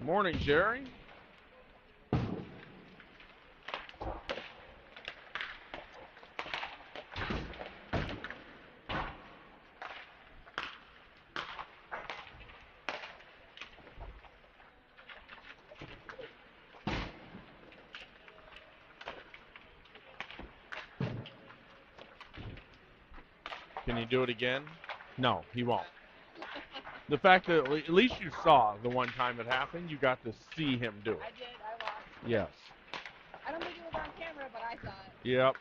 Morning, Jerry. Can you do it again? No, he won't. The fact that at least you saw the one time it happened, you got to see him do it. I did. I watched. Yes. I don't think it was on camera, but I saw it. Yep.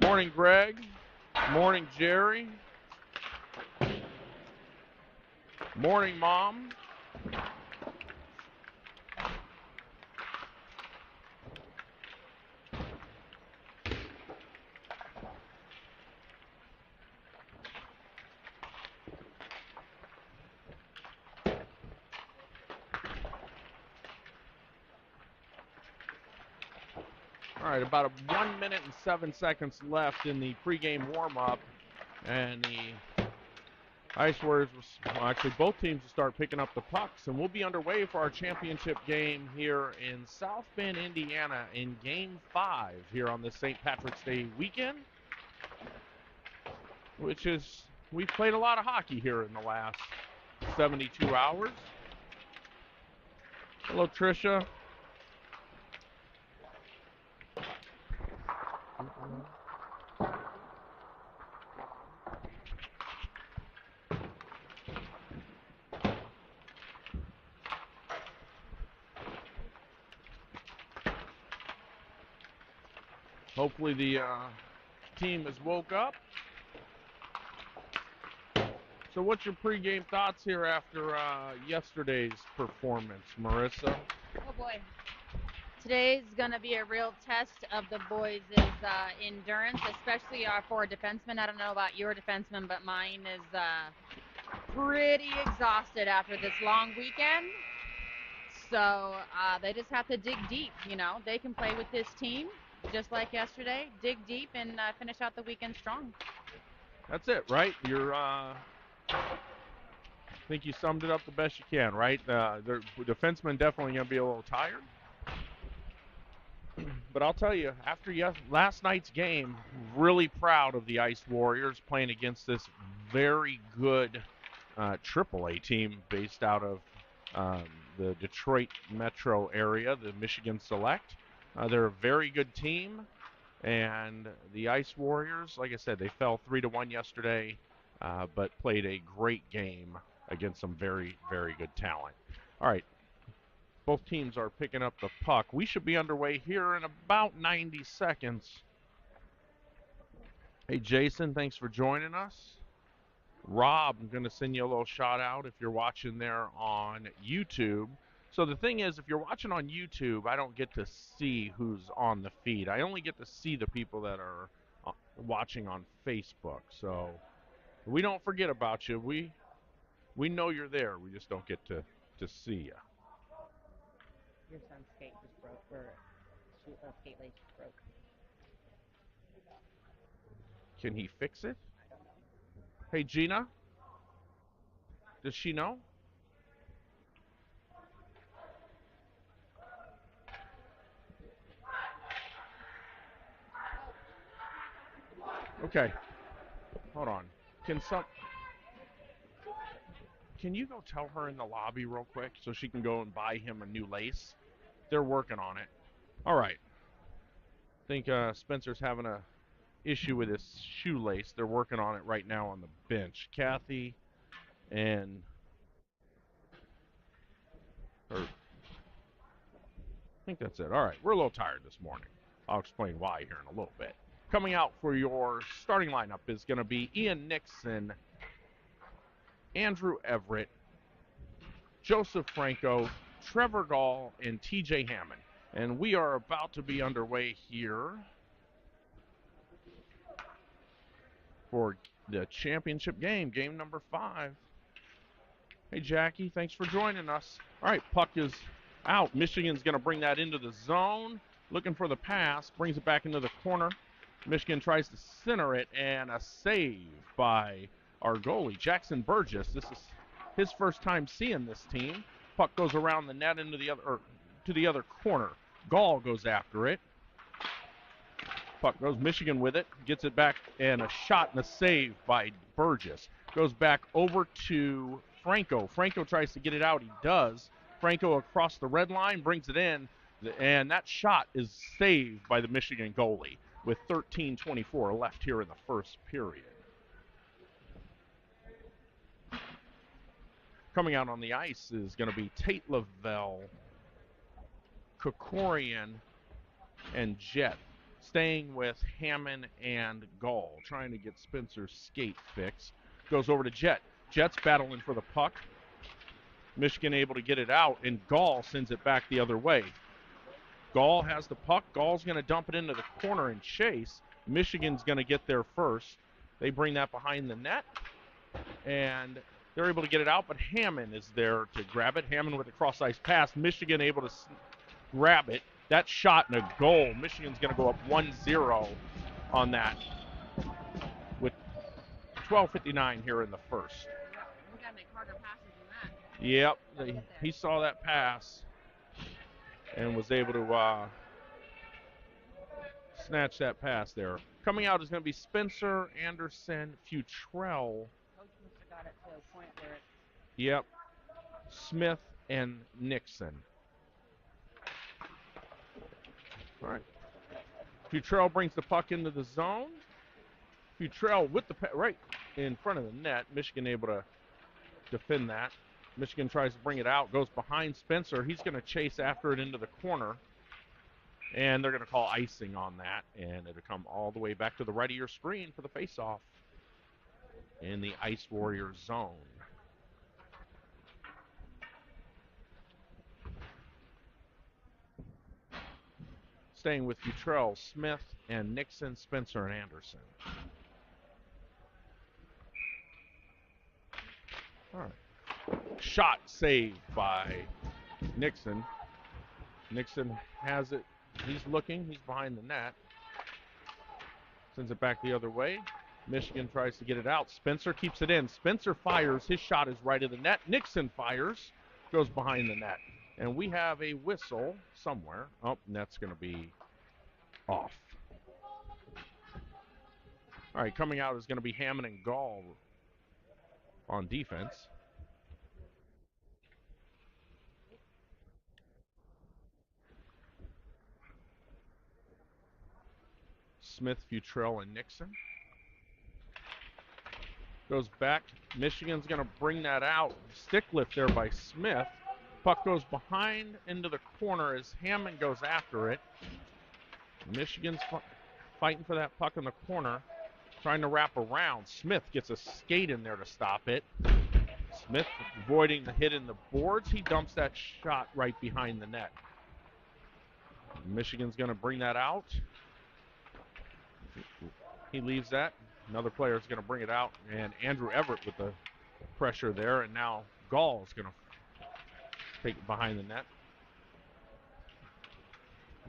Morning, Greg. Morning, Jerry. Morning, Mom. All right, about 1 minute and 7 seconds left in the pregame warm-up, and the Ice Warriors, well, actually both teams will start picking up the pucks, and we'll be underway for our championship game here in South Bend, Indiana, in Game 5 here on this St. Patrick's Day weekend, which is, we've played a lot of hockey here in the last 72 hours. Hello, Tricia. Hopefully the team has woke up. So what's your pregame thoughts here after yesterday's performance, Marissa? Oh boy. Today's going to be a real test of the boys' endurance, especially for a defenseman. I don't know about your defenseman, but mine is pretty exhausted after this long weekend. So they just have to dig deep. You know, they can play with this team just like yesterday. Dig deep and finish out the weekend strong. That's it, right? You're. I think you summed it up the best you can, right? The defensemen definitely going to be a little tired. But I'll tell you, after last night's game, really proud of the Ice Warriors playing against this very good AAA team based out of the Detroit metro area, the Michigan Select. They're a very good team, and the Ice Warriors, like I said, they fell 3-1 yesterday, but played a great game against some very, very good talent. All right. Both teams are picking up the puck. We should be underway here in about 90 seconds. Hey, Jason, thanks for joining us. Rob, I'm going to send you a little shout out if you're watching there on YouTube. So the thing is, if you're watching on YouTube, I don't get to see who's on the feed. I only get to see the people that are watching on Facebook. So we don't forget about you. We know you're there. We just don't get to see you. Your son's skate just broke, or skate lace just broke. Can he fix it? Hey, Gina? Does she know? Okay. Hold on. Can you go tell her in the lobby real quick so she can go and buy him a new lace? They're working on it. All right. I think Spencer's having a issue with his shoelace. They're working on it right now on the bench. Kathy and I think that's it. All right. We're a little tired this morning. I'll explain why here in a little bit. Coming out for your starting lineup is going to be Ian Nixon, Andrew Everett, Joseph Franco, Trevor Gall, and TJ Hammond. And we are about to be underway here for the championship game, game number 5. Hey, Jackie, thanks for joining us. All right, puck is out. Michigan's going to bring that into the zone. Looking for the pass, brings it back into the corner. Michigan tries to center it, and a save by our goalie, Jackson Burgess. This is his first time seeing this team. Puck goes around the net into the other, or to the other corner. Gall goes after it. Puck goes Michigan with it, gets it back, and a shot and a save by Burgess. Goes back over to Franco. Franco tries to get it out. He does. Franco across the red line, brings it in, and that shot is saved by the Michigan goalie with 13:24 left here in the first period. Coming out on the ice is going to be Tate Lavelle, Kokorian, and Jet. Staying with Hammond and Gall, trying to get Spencer's skate fixed. Goes over to Jet. Jet's battling for the puck. Michigan able to get it out, and Gall sends it back the other way. Gall has the puck. Gall's going to dump it into the corner and chase. Michigan's going to get there first. They bring that behind the net, and they're able to get it out, but Hammond is there to grab it. Hammond with a cross-ice pass. Michigan able to grab it. That shot and a goal. Michigan's going to go up 1-0 on that with 12:59 here in the first. We got to make harder passes than that. Yep, he saw that pass and was able to snatch that pass there. Coming out is going to be Spencer, Anderson, Futrell. Coach must have got it to a point where it's... Yep, Smith and Nixon. All right. Futrell brings the puck into the zone. Futrell with the right in front of the net. Michigan able to defend that. Michigan tries to bring it out, goes behind Spencer. He's going to chase after it into the corner. And they're going to call icing on that. And it'll come all the way back to the right of your screen for the faceoff in the Ice Warriors zone. Staying with Futrell, Smith, and Nixon, Spencer, and Anderson. All right. Shot saved by Nixon. Nixon has it. He's looking. He's behind the net. Sends it back the other way. Michigan tries to get it out. Spencer keeps it in. Spencer fires. His shot is right of the net. Nixon fires. Goes behind the net. And we have a whistle somewhere. Oh, and that's going to be off. All right, coming out is going to be Hammond and Gall on defense. Smith, Futrell, and Nixon. Goes back. Michigan's going to bring that out. Stick lift there by Smith. Puck goes behind into the corner as Hammond goes after it. Michigan's fighting for that puck in the corner, trying to wrap around. Smith gets a skate in there to stop it. Smith avoiding the hit in the boards. He dumps that shot right behind the net. Michigan's going to bring that out. He leaves that. Another player is going to bring it out. And Andrew Everett with the pressure there. And now Gall is going to take it behind the net.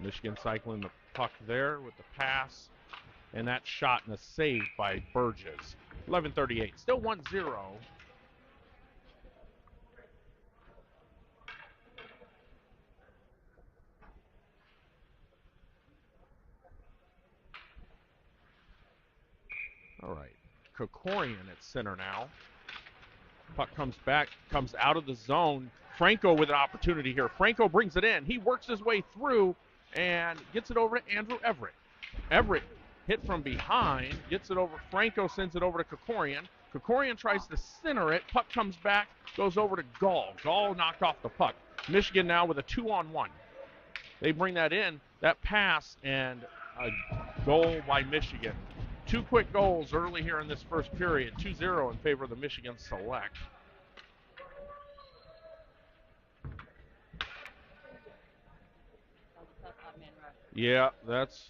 Michigan cycling the puck there with the pass. And that shot and a save by Burgess. 11:38. Still 1-0. All right. Kokorian at center now. Puck comes back, comes out of the zone. Franco with an opportunity here. Franco brings it in. He works his way through and gets it over to Andrew Everett. Everett hit from behind, gets it over. Franco sends it over to Kokorian. Kokorian tries to center it. Puck comes back, goes over to Gall. Gall knocked off the puck. Michigan now with a 2-on-1. They bring that in. That pass and a goal by Michigan. Two quick goals early here in this first period. 2-0 in favor of the Michigan Select. Yeah, that's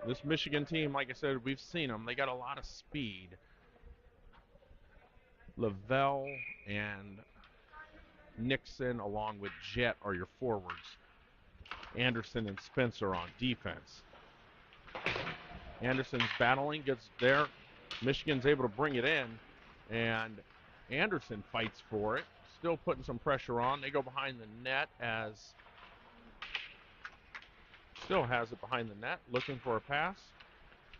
this Michigan team, like I said, we've seen them. They got a lot of speed. Lavelle and Nixon along with Jet are your forwards. Anderson and Spencer on defense. Anderson's battling, gets there. Michigan's able to bring it in, and Anderson fights for it. still putting some pressure on. They go behind the net as still has it behind the net, looking for a pass.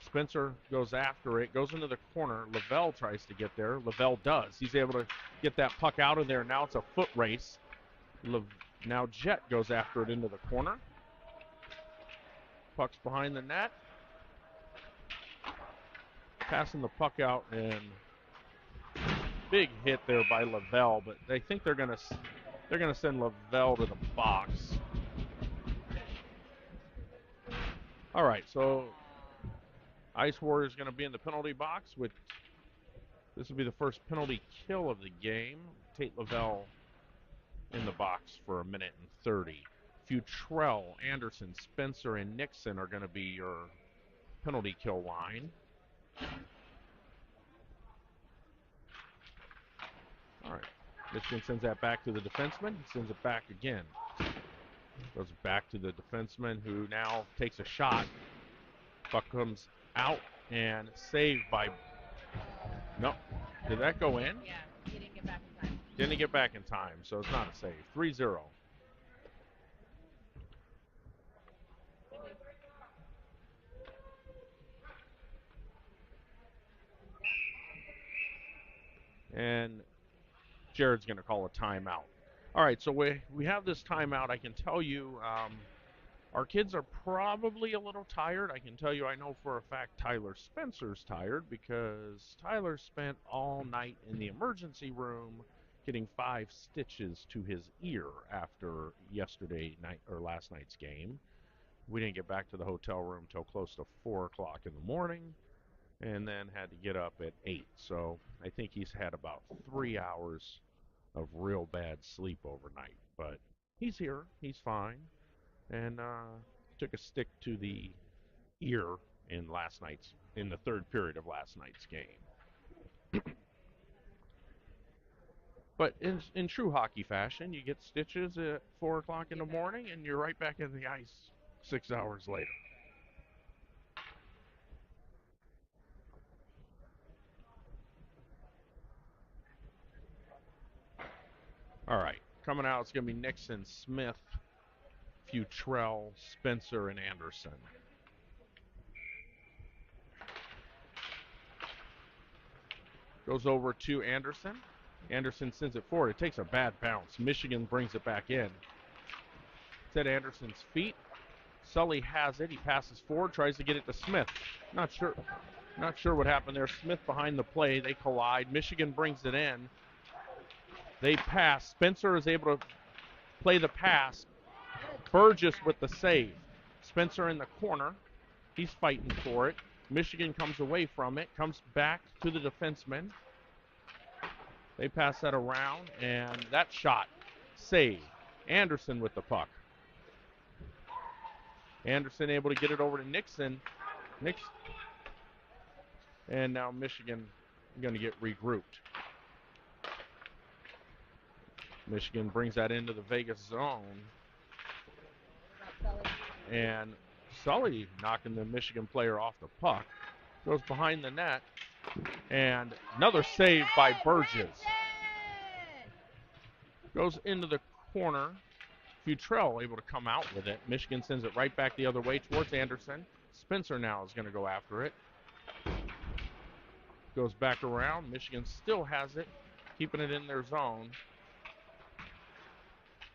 Spencer goes after it, goes into the corner. Lavelle tries to get there. Lavelle does. He's able to get that puck out of there. Now it's a foot race. Now Jet goes after it into the corner. Puck's behind the net. Passing the puck out, and big hit there by Lavelle, but they think they're gonna send Lavelle to the box. All right, so Ice Warriors going to be in the penalty box. This will be the first penalty kill of the game. Tate Lavelle in the box for 1:30. Futrell, Anderson, Spencer, and Nixon are going to be your penalty kill line. All right, Michigan sends that back to the defenseman. He sends it back again. Goes back to the defenseman, who now takes a shot. Puck comes out and saved by... No. Did that go in? Yeah, he didn't get back in time. Didn't get back in time, so it's not a save. 3-0. And Jared's going to call a timeout. All right, so we have this timeout. I can tell you our kids are probably a little tired. I can tell you I know for a fact Tyler Spencer's tired because Tyler spent all night in the emergency room getting 5 stitches to his ear after last night's game. We didn't get back to the hotel room till close to 4 o'clock in the morning, and then had to get up at 8. So I think he's had about 3 hours of real bad sleep overnight. But he's here. He's fine. And took a stick to the ear in the third period of last night's game. But in true hockey fashion, you get stitches at 4 o'clock in the morning, and you're right back in the ice 6 hours later. All right, coming out, it's going to be Nixon, Smith, Futrell, Spencer, and Anderson. Goes over to Anderson. Anderson sends it forward. It takes a bad bounce. Michigan brings it back in. It's at Anderson's feet. Sully has it. He passes forward, tries to get it to Smith. Not sure what happened there. Smith behind the play. They collide. Michigan brings it in. They pass. Spencer is able to play the pass. Burgess with the save. Spencer in the corner. He's fighting for it. Michigan comes away from it. Comes back to the defenseman. They pass that around, and that shot. Save. Anderson with the puck. Anderson able to get it over to Nixon. And now Michigan going to get regrouped. Michigan brings that into the Vegas zone. And Sully knocking the Michigan player off the puck. Goes behind the net. And another save by Burgess. Goes into the corner. Futrell able to come out with it. Michigan sends it right back the other way towards Anderson. Spencer now is going to go after it. Goes back around. Michigan still has it, keeping it in their zone.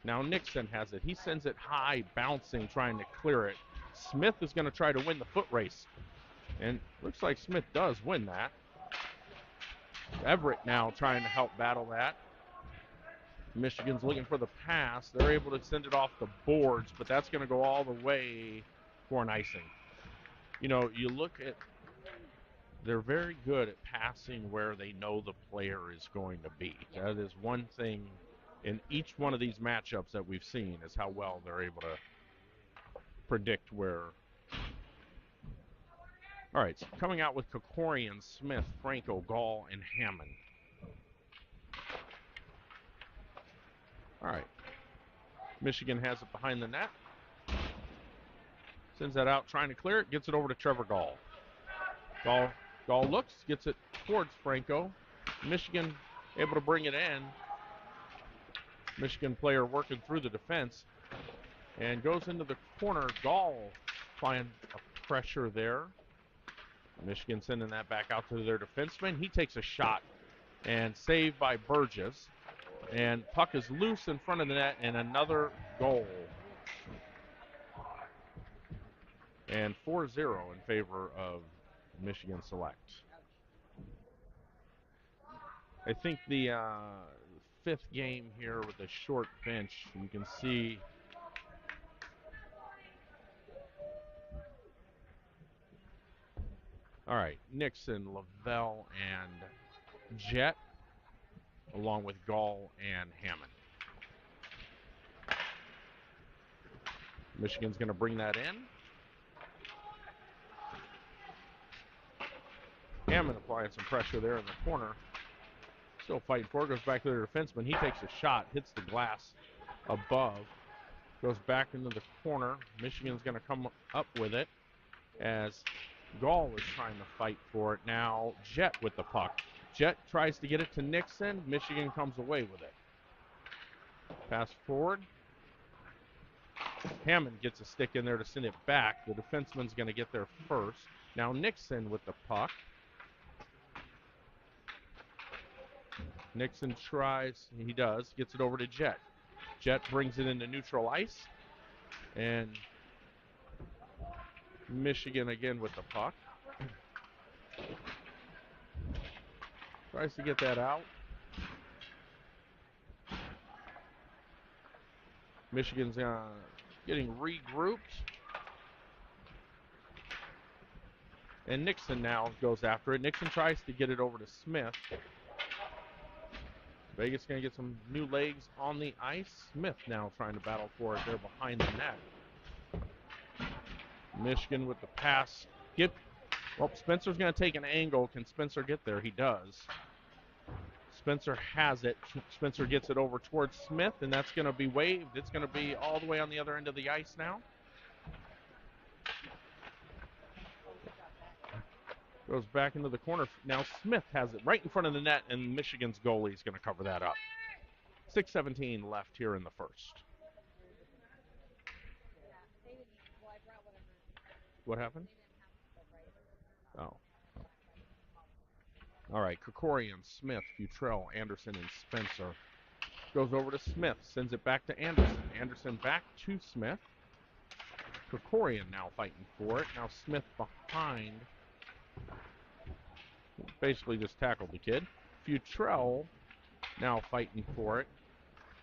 Now Nixon has it. He sends it high, bouncing, trying to clear it. Smith is going to try to win the foot race. And looks like Smith does win that. Everett now trying to help battle that. Michigan's looking for the pass. They're able to send it off the boards, but that's going to go all the way for an icing. You know, you look at, they're very good at passing where they know the player is going to be. That is one thing in each one of these matchups that we've seen, is how well they're able to predict where. All right, so coming out with Kokorian, Smith, Franco, Gall, and Hammond. All right. Michigan has it behind the net. Sends that out, trying to clear it. Gets it over to Trevor Gall. Gall looks, gets it towards Franco. Michigan able to bring it in. Michigan player working through the defense and goes into the corner. Gall applying a pressure there. Michigan sending that back out to their defenseman. He takes a shot and saved by Burgess. And puck is loose in front of the net and another goal. And 4-0 in favor of Michigan Select. I think the fifth game here with a short bench, you can see all right, Nixon, Lavelle, and Jett, along with Gall and Hammond. Michigan's going to bring that in. Hammond applying some pressure there in the corner. Still fighting for it. Goes back to the defenseman. He takes a shot, hits the glass above. Goes back into the corner. Michigan's going to come up with it as Gall is trying to fight for it. Now Jett with the puck. Jett tries to get it to Nixon. Michigan comes away with it. Pass forward. Hammond gets a stick in there to send it back. The defenseman's going to get there first. Now Nixon with the puck. Nixon tries, he does, gets it over to Jett. Jett brings it into neutral ice. And Michigan again with the puck. Tries to get that out. Michigan's getting regrouped. And Nixon now goes after it. Nixon tries to get it over to Smith. Vegas going to get some new legs on the ice. Smith now trying to battle for it there behind the net. Michigan with the pass. Well, Spencer's going to take an angle. Can Spencer get there? He does. Spencer has it. Spencer gets it over towards Smith, and that's going to be waved. It's going to be all the way on the other end of the ice now. Goes back into the corner. Now Smith has it right in front of the net, and Michigan's goalie is going to cover that up. 6:17 left here in the first. What happened? Oh. All right, Krikorian, Smith, Futrell, Anderson, and Spencer. Goes over to Smith, sends it back to Anderson. Anderson back to Smith. Krikorian now fighting for it. Now Smith behind. Basically just tackled the kid. Futrell now fighting for it.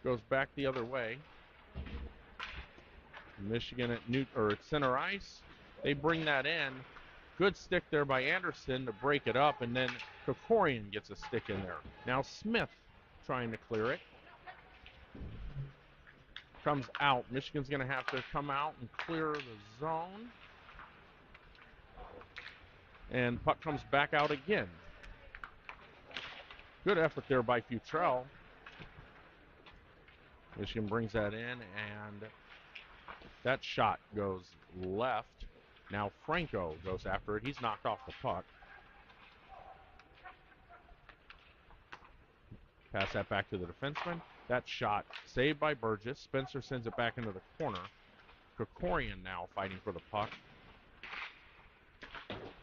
Goes back the other way. Michigan at center ice. They bring that in. Good stick there by Anderson to break it up, and then Krikorian gets a stick in there. Now Smith trying to clear it. Comes out. Michigan's going to have to come out and clear the zone. And puck comes back out again. Good effort there by Futrell. Michigan brings that in, and that shot goes left. Now Franco goes after it. He's knocked off the puck. Pass that back to the defenseman. That shot saved by Burgess. Spencer sends it back into the corner. Krikorian now fighting for the puck.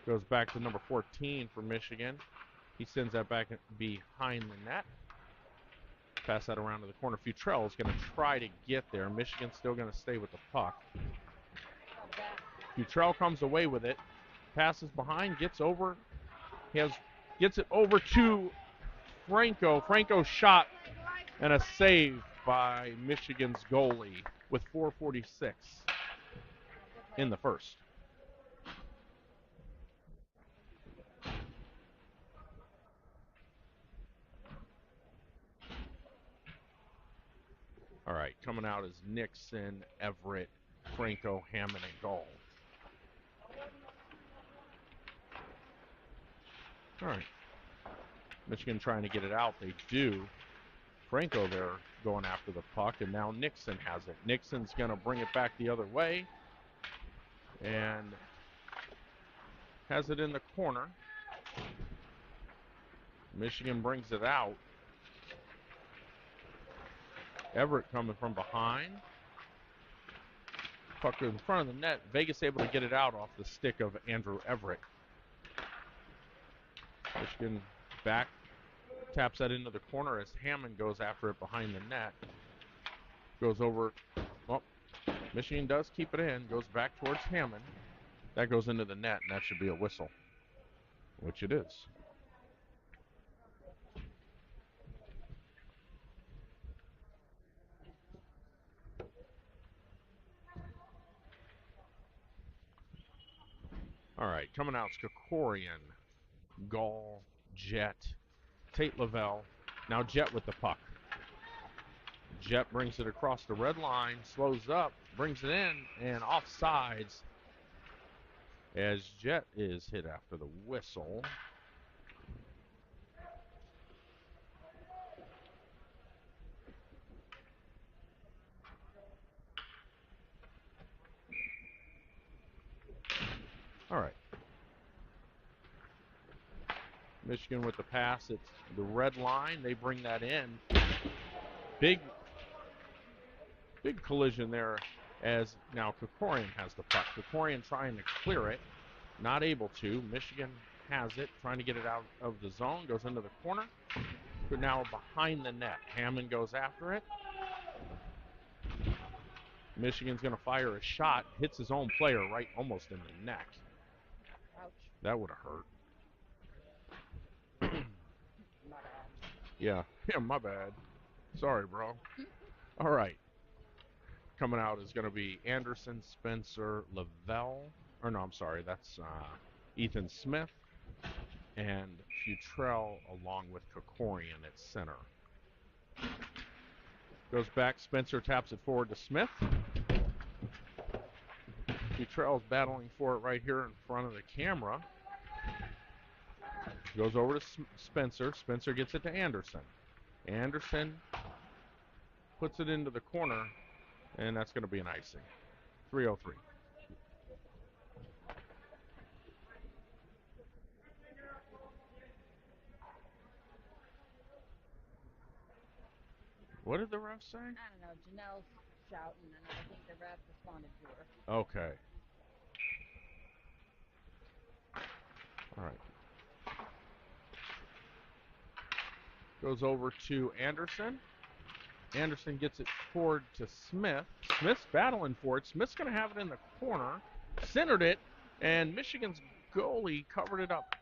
Goes back to number 14 for Michigan. He sends that back behind the net. Pass that around to the corner. Futrell is going to try to get there. Michigan's still going to stay with the puck. Futrell comes away with it. Passes behind, gets over. Gets it over to Franco. Franco's shot and a save by Michigan's goalie with 4:46 in the first. All right, coming out is Nixon, Everett, Franco, Hammond, and Gall. All right. Michigan trying to get it out. They do. Franco there going after the puck, and now Nixon has it. Nixon's going to bring it back the other way and has it in the corner. Michigan brings it out. Everett coming from behind. Puck in front of the net. Vegas able to get it out off the stick of Andrew Everett. Michigan back, taps that into the corner as Hammond goes after it behind the net. Goes over. Well, Michigan does keep it in. Goes back towards Hammond. That goes into the net, and that should be a whistle, which it is. All right, coming out, Krikorian, Gall, Jet, Tate Lavelle. Now Jet with the puck. Jet brings it across the red line, slows up, brings it in, and offsides as Jet is hit after the whistle. All right. Michigan with the pass. It's the red line. They bring that in. Big collision there as now Krikorian has the puck. Krikorian trying to clear it. Not able to. Michigan has it. Trying to get it out of the zone. Goes into the corner. But now behind the net. Hammond goes after it. Michigan's going to fire a shot. Hits his own player right almost in the neck. Ouch. That would have hurt. Yeah, my bad. Sorry, bro. All right. Coming out is going to be Anderson, Spencer, Lavelle. Or no, I'm sorry. That's Ethan Smith and Futrell along with Krikorian at center. Goes back. Spencer taps it forward to Smith. Futrell's battling for it right here in front of the camera. Goes over to Spencer. Spencer gets it to Anderson. Anderson puts it into the corner, and that's going to be an icing. 3:03. What did the ref say? I don't know. Janelle's shouting, and I think the ref responded to her. Okay. All right. Goes over to Anderson. Anderson gets it forward to Smith. Smith's battling for it. Smith's going to have it in the corner. Centered it, and Michigan's goalie covered it up.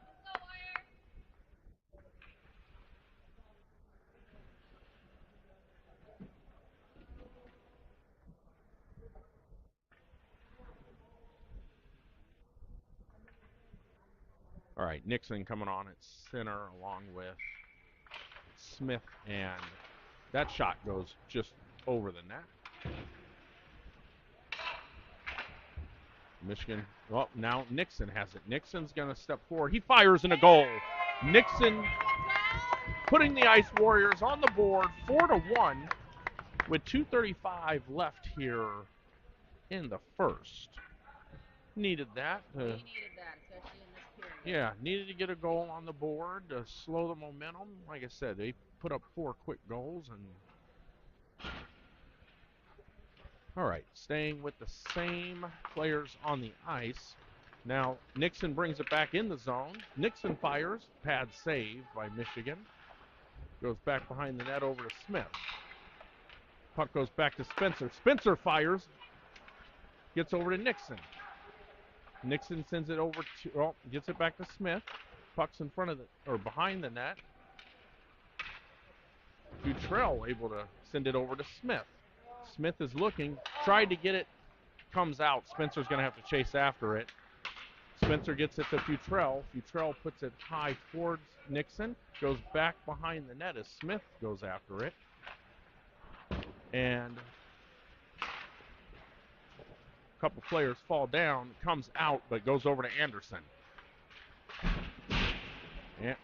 All right, Nixon coming on at center along with Smith, and that shot goes just over the net. Michigan, well, now Nixon has it. Nixon's going to step forward. He fires in a goal. Nixon putting the Ice Warriors on the board, 4-1, with 2:35 left here in the first. Needed that. They needed that, especially in this period. Yeah, needed to get a goal on the board to slow the momentum. Like I said, they put up 4 quick goals. And all right, staying with the same players on the ice. Now, Nixon brings it back in the zone. Nixon fires. Pad save by Michigan. Goes back behind the net over to Smith. Puck goes back to Spencer. Spencer fires. Gets over to Nixon. Nixon sends it over to, well, gets it back to Smith. Puck's in front of the, or behind the net. Futrell able to send it over to Smith. Smith is looking, tried to get it, comes out. Spencer's going to have to chase after it. Spencer gets it to Futrell. Futrell puts it high towards Nixon, goes back behind the net as Smith goes after it. And a couple players fall down, comes out, but goes over to Anderson. And,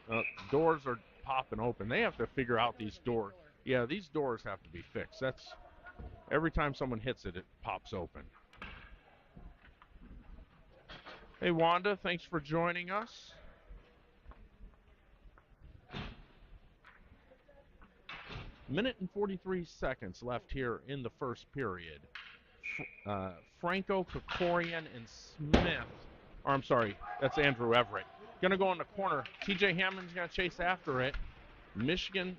doors are popping open. They have to figure out these doors. Yeah, these doors have to be fixed. That's every time someone hits it, it pops open. Hey, Wanda, thanks for joining us. Minute and 43 seconds left here in the first period. Franco, Krikorian, and Smith. Or I'm sorry, that's Andrew Everett. Going to go in the corner. TJ Hammond's going to chase after it. Michigan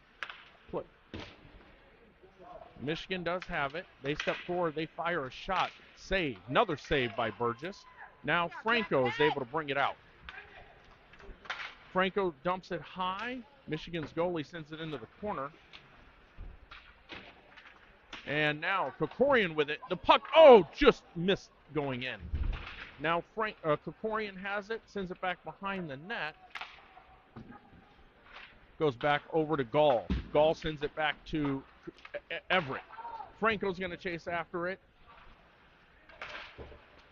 does have it. They step forward. They fire a shot. Save. Another save by Burgess. Now Franco is able to bring it out. Franco dumps it high. Michigan's goalie sends it into the corner. And now Krikorian with it. The puck, just missed going in. Now Krikorian has it, sends it back behind the net. Goes back over to Gall. Gall sends it back to Everett. Franco's going to chase after it.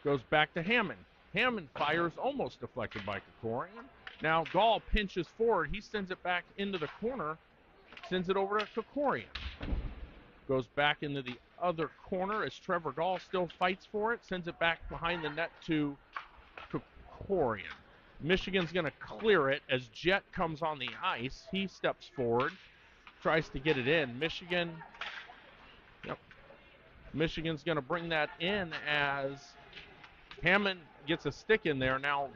Goes back to Hammond. Hammond fires, almost deflected by Krikorian. Now Gall pinches forward. He sends it back into the corner. Sends it over to Krikorian. Goes back into the other corner as Trevor Gall still fights for it. Sends it back behind the net to Krikorian. Michigan's going to clear it as Jet comes on the ice. He steps forward, tries to get it in. Michigan's going to bring that in as Hammond gets a stick in there. Now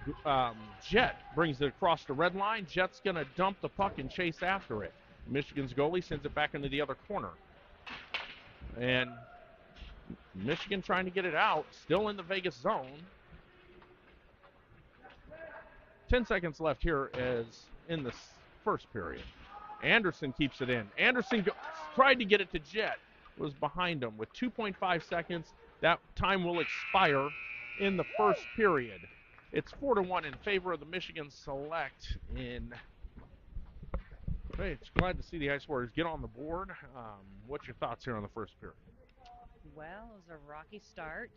Jet brings it across the red line. Jet's going to dump the puck and chase after it. Michigan's goalie sends it back into the other corner. And Michigan trying to get it out, still in the Vegas zone. 10 seconds left here as in the first period. Anderson keeps it in. Anderson tried to get it to Jet, was behind him with 2.5 seconds. That time will expire in the first period. It's 4-1 in favor of the Michigan Select. It's glad to see the Ice Warriors get on the board. What's your thoughts here on the first period? Well, it was a rocky start.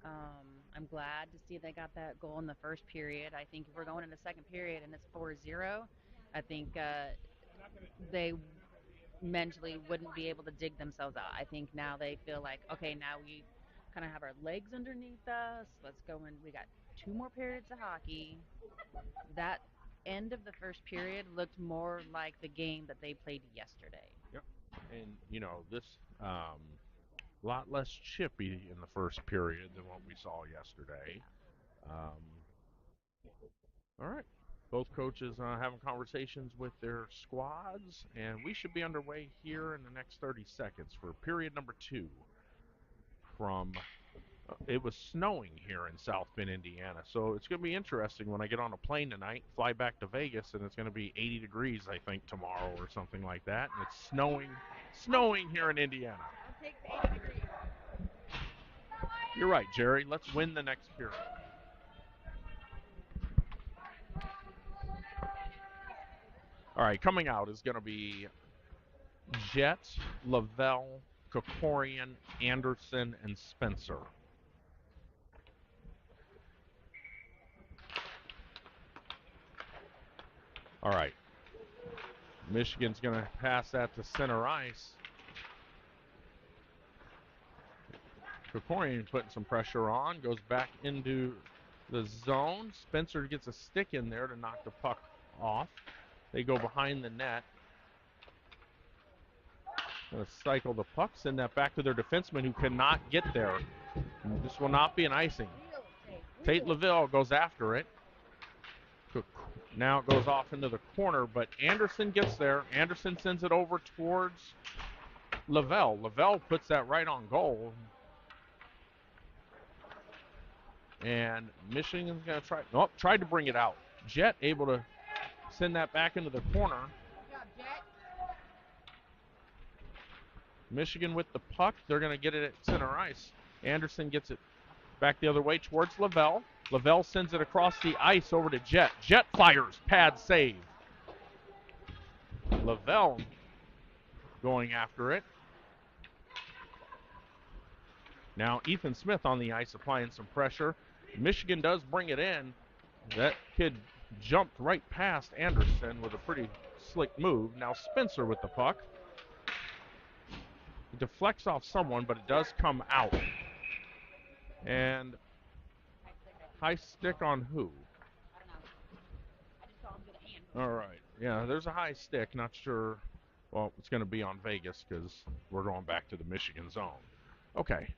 I'm glad to see they got that goal in the first period. I think if we're going into the second period and it's 4-0, I think they mentally wouldn't be able to dig themselves out. I think now they feel like, okay, now we kind of have our legs underneath us. Let's go in. We got 2 more periods of hockey. That end of the first period looked more like the game that they played yesterday. Yep. And, this lot less chippy in the first period than what we saw yesterday. All right. Both coaches having conversations with their squads, and we should be underway here in the next 30 seconds for period number 2 from... it was snowing here in South Bend, Indiana, so it's going to be interesting when I get on a plane tonight, fly back to Vegas, and it's going to be 80 degrees, I think, tomorrow or something like that, and it's snowing here in Indiana. I'll take the 80 degrees. You're right, Jerry. Let's win the next period. All right, coming out is going to be Jet, Lavelle, Krikorian, Anderson, and Spencer. All right. Michigan's going to pass that to center ice. Krikorian putting some pressure on, goes back into the zone. Spencer gets a stick in there to knock the puck off. They go behind the net. Going to cycle the puck, send that back to their defenseman who cannot get there. And this will not be an icing. Tate Lavelle goes after it. Now it goes off into the corner, but Anderson gets there. Anderson sends it over towards Lavelle. Lavelle puts that right on goal. And Michigan's going to tried to bring it out. Jet able to send that back into the corner. Michigan with the puck. They're going to get it at center ice. Anderson gets it back the other way towards Lavelle. Lavelle sends it across the ice over to Jet. Jet fires. Pad save. Lavelle going after it. Now Ethan Smith on the ice applying some pressure. Michigan does bring it in. That kid jumped right past Anderson with a pretty slick move. Now Spencer with the puck. It deflects off someone, but it does come out. And high stick on who? I don't know. I just saw him get a hand. All right. Yeah, there's a high stick. Not sure Well, it's going to be on Vegas because we're going back to the Michigan zone. Okay.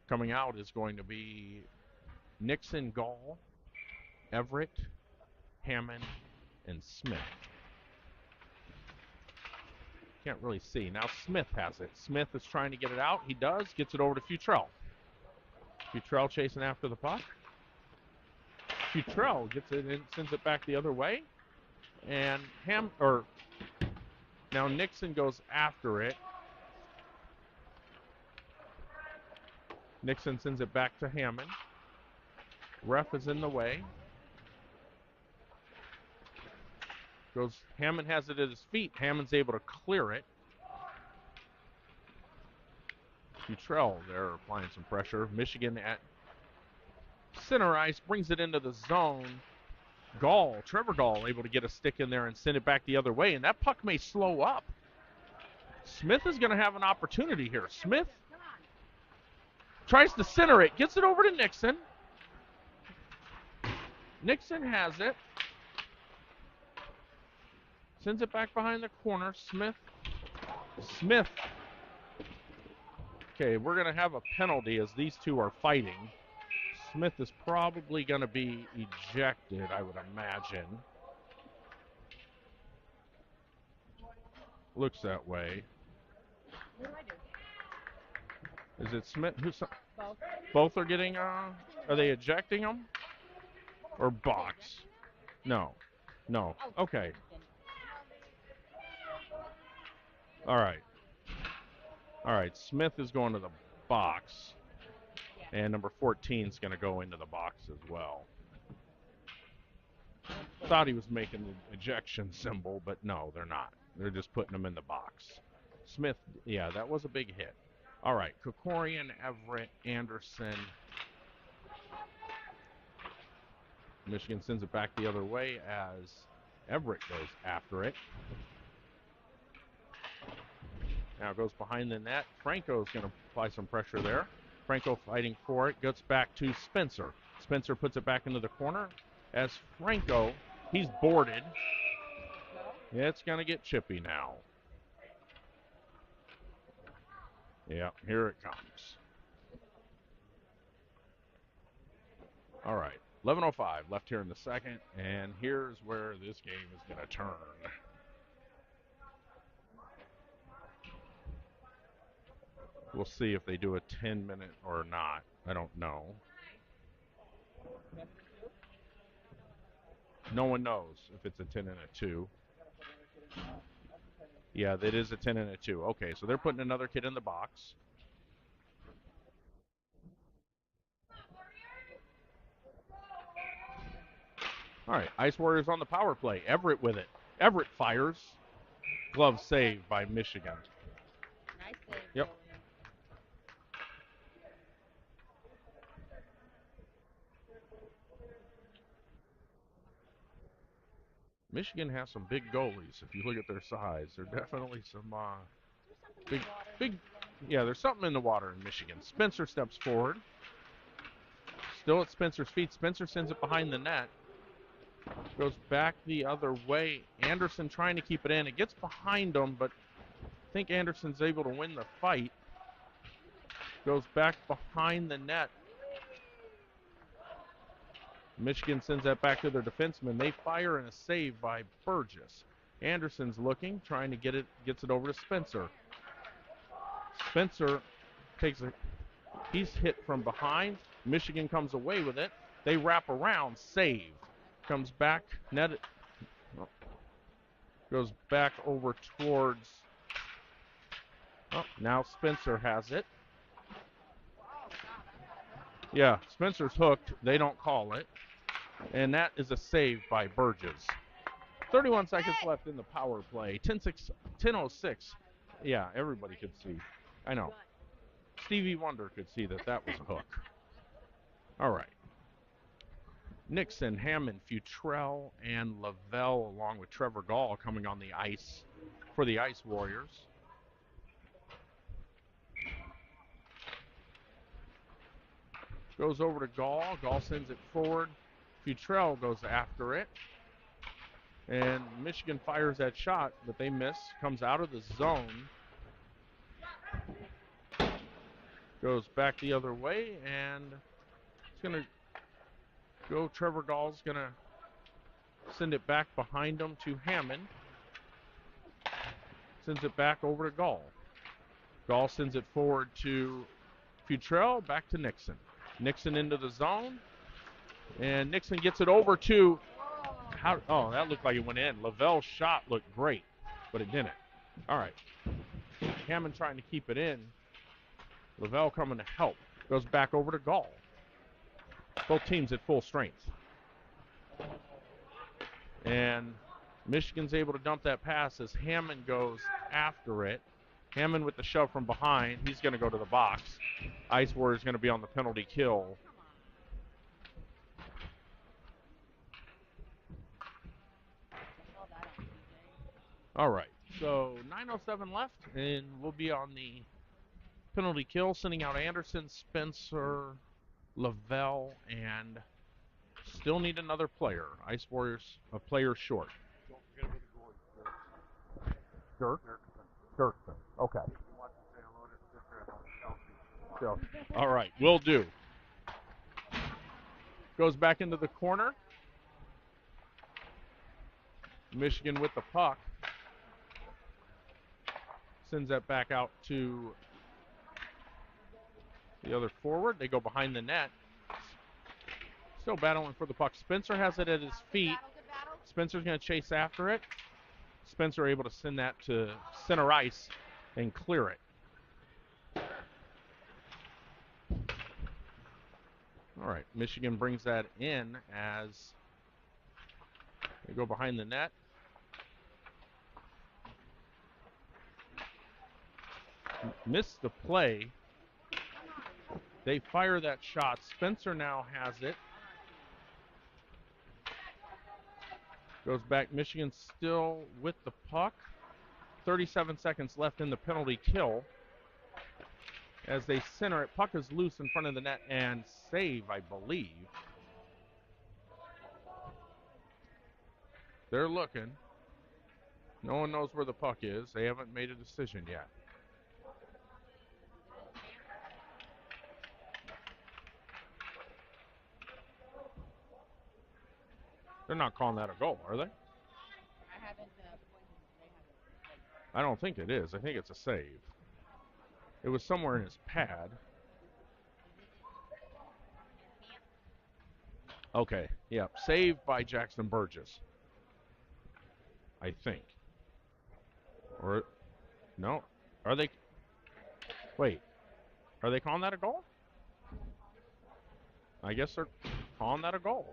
Coming out is going to be Nixon, Gall, Everett, Hammond, and Smith. Can't really see. Now Smith has it. Smith is trying to get it out. He does. Gets it over to Futrell. Futrell chasing after the puck. Futrell gets it and sends it back the other way. And now Nixon goes after it. Nixon sends it back to Hammond. Ref is in the way. Hammond has it at his feet. Hammond's able to clear it. Futrell there applying some pressure. Michigan at center ice brings it into the zone. Trevor Gall able to get a stick in there and send it back the other way, and that puck may slow up. Smith is going to have an opportunity here. Smith tries to center it, gets it over to Nixon. Nixon has it. Sends it back behind the corner. Smith. Okay, we're going to have a penalty as these two are fighting. Smith is probably going to be ejected, I would imagine. Looks that way. What do I do? Is it Smith? Both. Both are getting, are they ejecting them? Or box? No. Okay. All right, Smith is going to the box. And number 14 is going to go into the box as well. Thought he was making the ejection symbol, but no, they're not. They're just putting them in the box. Smith, yeah, that was a big hit. All right, Krikorian, Everett, Anderson. Michigan sends it back the other way as Everett goes after it. Now goes behind the net. Franco's going to apply some pressure there. Franco fighting for it. Gets back to Spencer. Spencer puts it back into the corner. As Franco, he's boarded. Yeah, it's going to get chippy now. Yeah, here it comes. All right, 11:05 left here in the second, and here's where this game is going to turn. We'll see if they do a 10-minute or not. I don't know. No one knows if it's a 10 and a 2. Yeah, that is a 10 and a 2. Okay, so they're putting another kid in the box. All right, Ice Warriors on the power play. Everett with it. Everett fires. Glove saved by Michigan. Nice save. Yep. Michigan has some big goalies. If you look at their size, they're definitely some big. Yeah, there's something in the water in Michigan. Spencer steps forward. Still at Spencer's feet. Spencer sends it behind the net. Goes back the other way. Anderson trying to keep it in. It gets behind him, but I think Anderson's able to win the fight. Goes back behind the net. Michigan sends that back to their defenseman. They fire and a save by Burgess. Anderson's looking, trying to gets it over to Spencer. Spencer he's hit from behind. Michigan comes away with it. They wrap around, save. Comes back, net it. Goes back over towards, now Spencer has it. Yeah, Spencer's hooked. They don't call it. And that is a save by Burgess. 31 seconds left in the power play. 10:06. Yeah, everybody could see. I know. Stevie Wonder could see that was a hook. All right. Nixon, Hammond, Futrell, and Lavelle, along with Trevor Gall, coming on the ice for the Ice Warriors. Goes over to Gall. Gall sends it forward. Futrell goes after it. And Michigan fires that shot, but they miss. Comes out of the zone. Goes back the other way, and it's going to go. Trevor Gall's going to send it back behind him to Hammond. Sends it back over to Gall. Gall sends it forward to Futrell, back to Nixon. Nixon into the zone, and Nixon gets it over to, oh, that looked like it went in. Lavelle's shot looked great, but it didn't. All right. Hammond trying to keep it in. Lavelle coming to help. Goes back over to Gall. Both teams at full strength. And Michigan's able to dump that pass as Hammond goes after it. Hammond with the shove from behind. He's going to go to the box. Ice Warriors going to be on the penalty kill. All right, so 9:07 left, and we'll be on the penalty kill, sending out Anderson, Spencer, Lavelle, and still need another player. Ice Warriors, a player short. Don't forget about the goalie. Dirkson. Okay. So, all right, will do. Goes back into the corner. Michigan with the puck. Sends that back out to the other forward. They go behind the net. Still battling for the puck. Spencer has it at his feet. Spencer's going to chase after it. Spencer able to send that to center ice and clear it. All right, Michigan brings that in as they go behind the net. Missed the play. They fire that shot. Spencer now has it. Goes back. Michigan still with the puck. 37 seconds left in the penalty kill. As they center it, puck is loose in front of the net and save, I believe. They're looking. No one knows where the puck is. They haven't made a decision yet. They're not calling that a goal, are they? I haven't I don't think it is. I think it's a save. It was somewhere in his pad. Okay, yeah, saved by Jackson Burgess. I think. Or, no. Are they, wait, are they calling that a goal? I guess they're calling that a goal.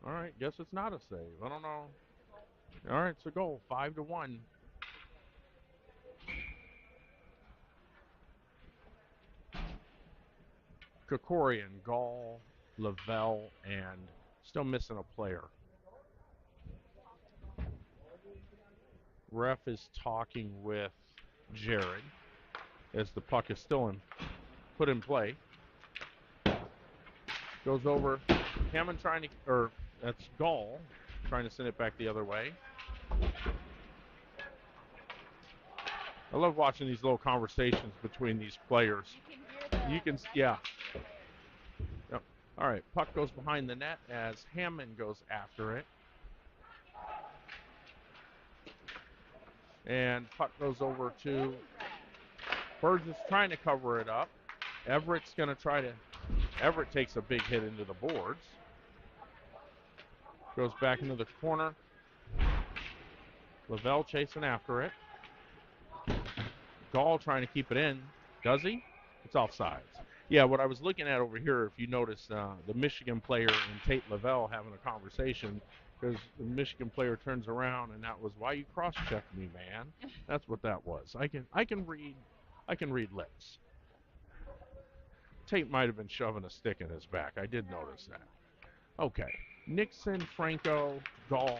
All right, guess it's not a save. I don't know. All right, it's a goal, 5-1. Krikorian, Gall, Lavelle, and still missing a player. Ref is talking with Jared as the puck is still put in play. Goes over. Hammond trying to, or that's Gall trying to send it back the other way. I love watching these little conversations between these players. You can, yeah. Yep. All right, puck goes behind the net as Hammond goes after it. And puck goes over to Burgess trying to cover it up. Everett's going to try to, Everett takes a big hit into the boards. Goes back into the corner. Lavelle chasing after it. Gall trying to keep it in. Does he? It's offsides. Yeah, what I was looking at over here, if you notice, the Michigan player and Tate Lavelle having a conversation, because the Michigan player turns around and that was, why you cross-checked me, man? That's what that was. I can read lips. Tate might have been shoving a stick in his back. I did notice that. Okay. Nixon, Franco, Gall.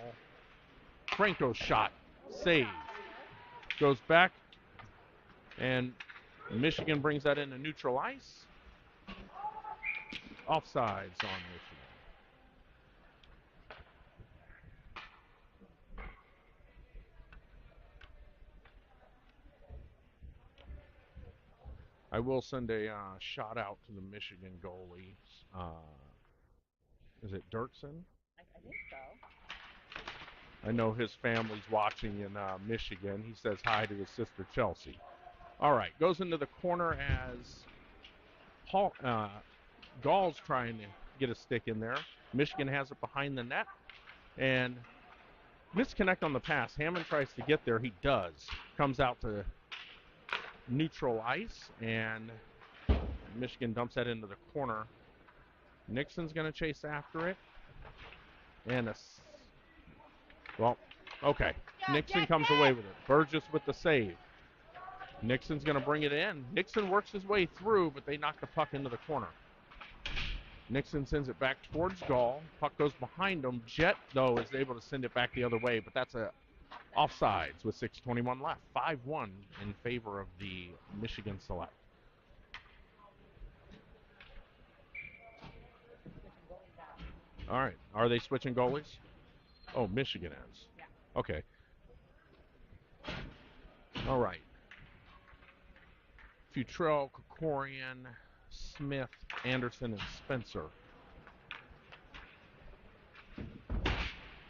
Franco's shot. Save. Goes back. And Michigan brings that into neutral ice. Offsides on Michigan. I will send a shout out to the Michigan goalie. Is it Dirksen? I think so. I know his family's watching in Michigan. He says hi to his sister Chelsea. All right, goes into the corner as Gall's trying to get a stick in there. Michigan has it behind the net and misconnect on the pass. Hammond tries to get there. He does. Comes out to neutral ice, and Michigan dumps that into the corner. Nixon's going to chase after it. And okay. Nixon comes away with it. Burgess with the save. Nixon's going to bring it in. Nixon works his way through, but they knock the puck into the corner. Nixon sends it back towards Gall. Puck goes behind him. Jet, though, is able to send it back the other way, but that's a offsides with 6:21 left. 5-1 in favor of the Michigan Select. All right. Are they switching goalies? Oh, Michigan is. Yeah. Okay. All right. Futrell, Kokorian, Smith, Anderson, and Spencer.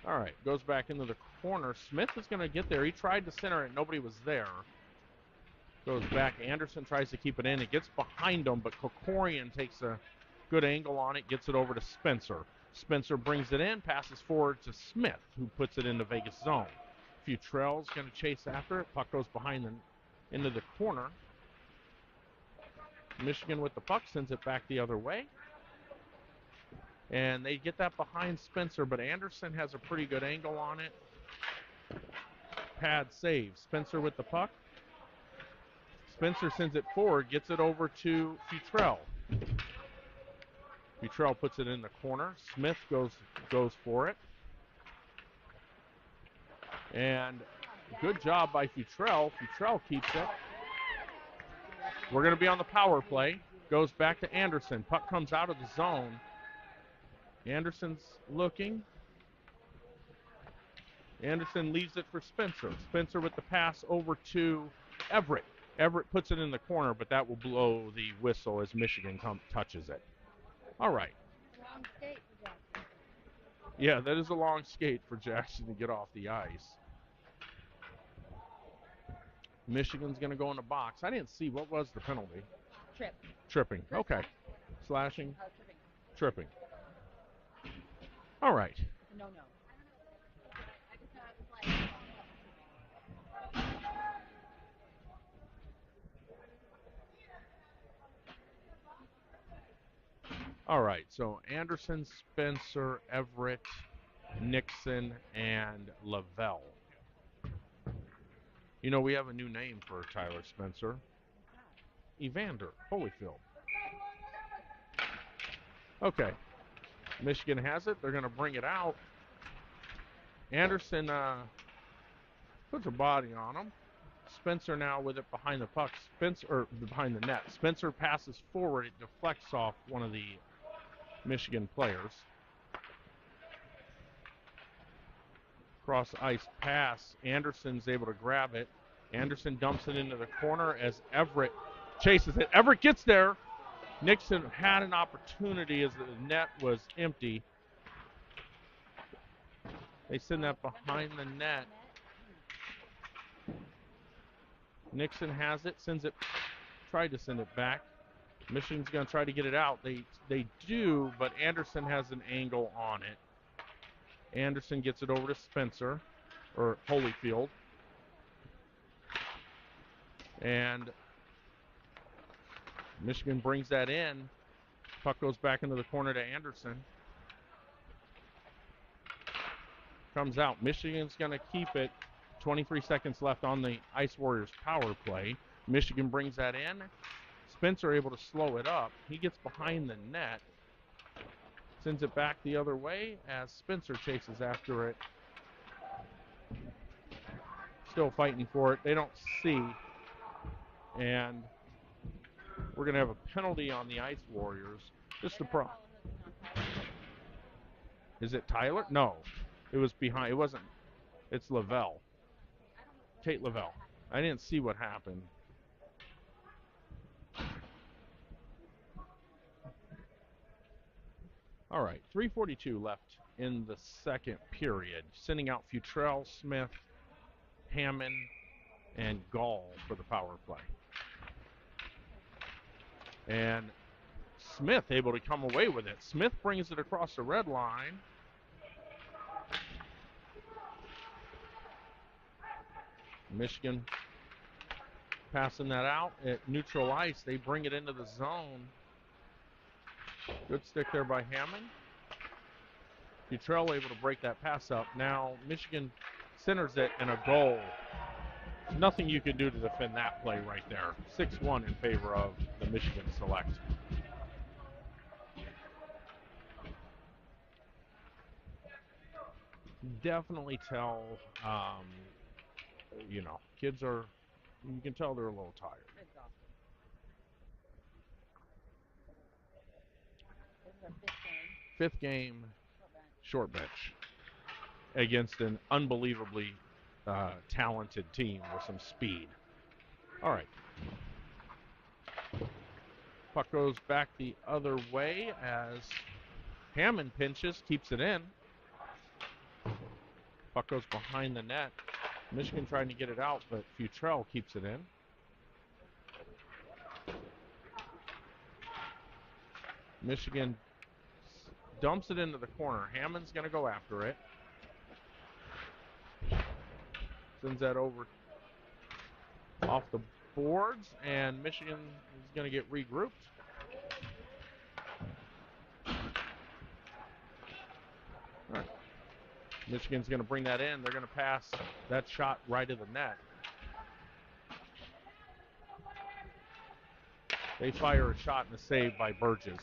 All right. Goes back into the corner. Smith is going to get there. He tried to center it. Nobody was there. Goes back. Anderson tries to keep it in. It gets behind him, but Kokorian takes a good angle on it, gets it over to Spencer. Spencer brings it in, passes forward to Smith, who puts it into Vegas zone. Futrell's going to chase after it. Puck goes behind into the corner. Michigan with the puck sends it back the other way. And they get that behind Spencer, but Anderson has a pretty good angle on it. Pad save. Spencer with the puck. Spencer sends it forward, gets it over to Futrell. Futrell puts it in the corner. Smith goes for it. And good job by Futrell. Futrell keeps it. We're going to be on the power play. Goes back to Anderson. Puck comes out of the zone. Anderson's looking. Anderson leaves it for Spencer. Spencer with the pass over to Everett. Everett puts it in the corner, but that will blow the whistle as Michigan touches it. All right. Long skate for Jackson. Yeah, that is a long skate for Jackson to get off the ice. Michigan's going to go in the box. I didn't see, what was the penalty? Tripping. Okay. Slashing. Tripping. All right. No. All right, so Anderson, Spencer, Everett, Nixon, and Lavelle. You know, we have a new name for Tyler Spencer. Evander Holyfield. Okay. Michigan has it. They're going to bring it out. Anderson puts a body on him. Spencer now with it behind the puck. Behind the net. Spencer passes forward. It deflects off one of the Michigan players. Cross ice pass. Anderson's able to grab it. Anderson dumps it into the corner as Everett chases it. Everett gets there. Nixon had an opportunity as the net was empty. They send that behind the net. Nixon has it, tried to send it back. Michigan's going to try to get it out. They do, but Anderson has an angle on it. Anderson gets it over to Spencer, or Holyfield. And Michigan brings that in. Puck goes back into the corner to Anderson. Comes out. Michigan's going to keep it. 23 seconds left on the Ice Warriors power play. Michigan brings that in. Spencer able to slow it up. He gets behind the net. Sends it back the other way as Spencer chases after it. Still fighting for it. They don't see. And we're going to have a penalty on the Ice Warriors. Just the problem. Is it Tyler? No. It was behind. It wasn't. It's Lavelle. Tate Lavelle. I didn't see what happened. All right, 3:42 left in the second period. Sending out Futrell, Smith, Hammond, and Gall for the power play. And Smith able to come away with it. Smith brings it across the red line. Michigan passing that out at neutral ice. They bring it into the zone. Good stick there by Hammond. Futrell able to break that pass up. Now Michigan centers it and a goal. There's nothing you can do to defend that play right there. 6-1 in favor of the Michigan Select. Definitely tell, kids are, you can tell they're a little tired. Exhausted. This is our fifth game. Fifth game, short bench against an unbelievably talented team with some speed. All right. Puck goes back the other way as Hammond pinches, keeps it in. Puck goes behind the net. Michigan trying to get it out, but Futrell keeps it in. Michigan dumps it into the corner. Hammond's going to go after it. Sends that over off the boards, and Michigan is going to get regrouped. All right. Michigan's going to bring that in. They're going to pass that shot right to the net. They fire a shot and a save by Burgess.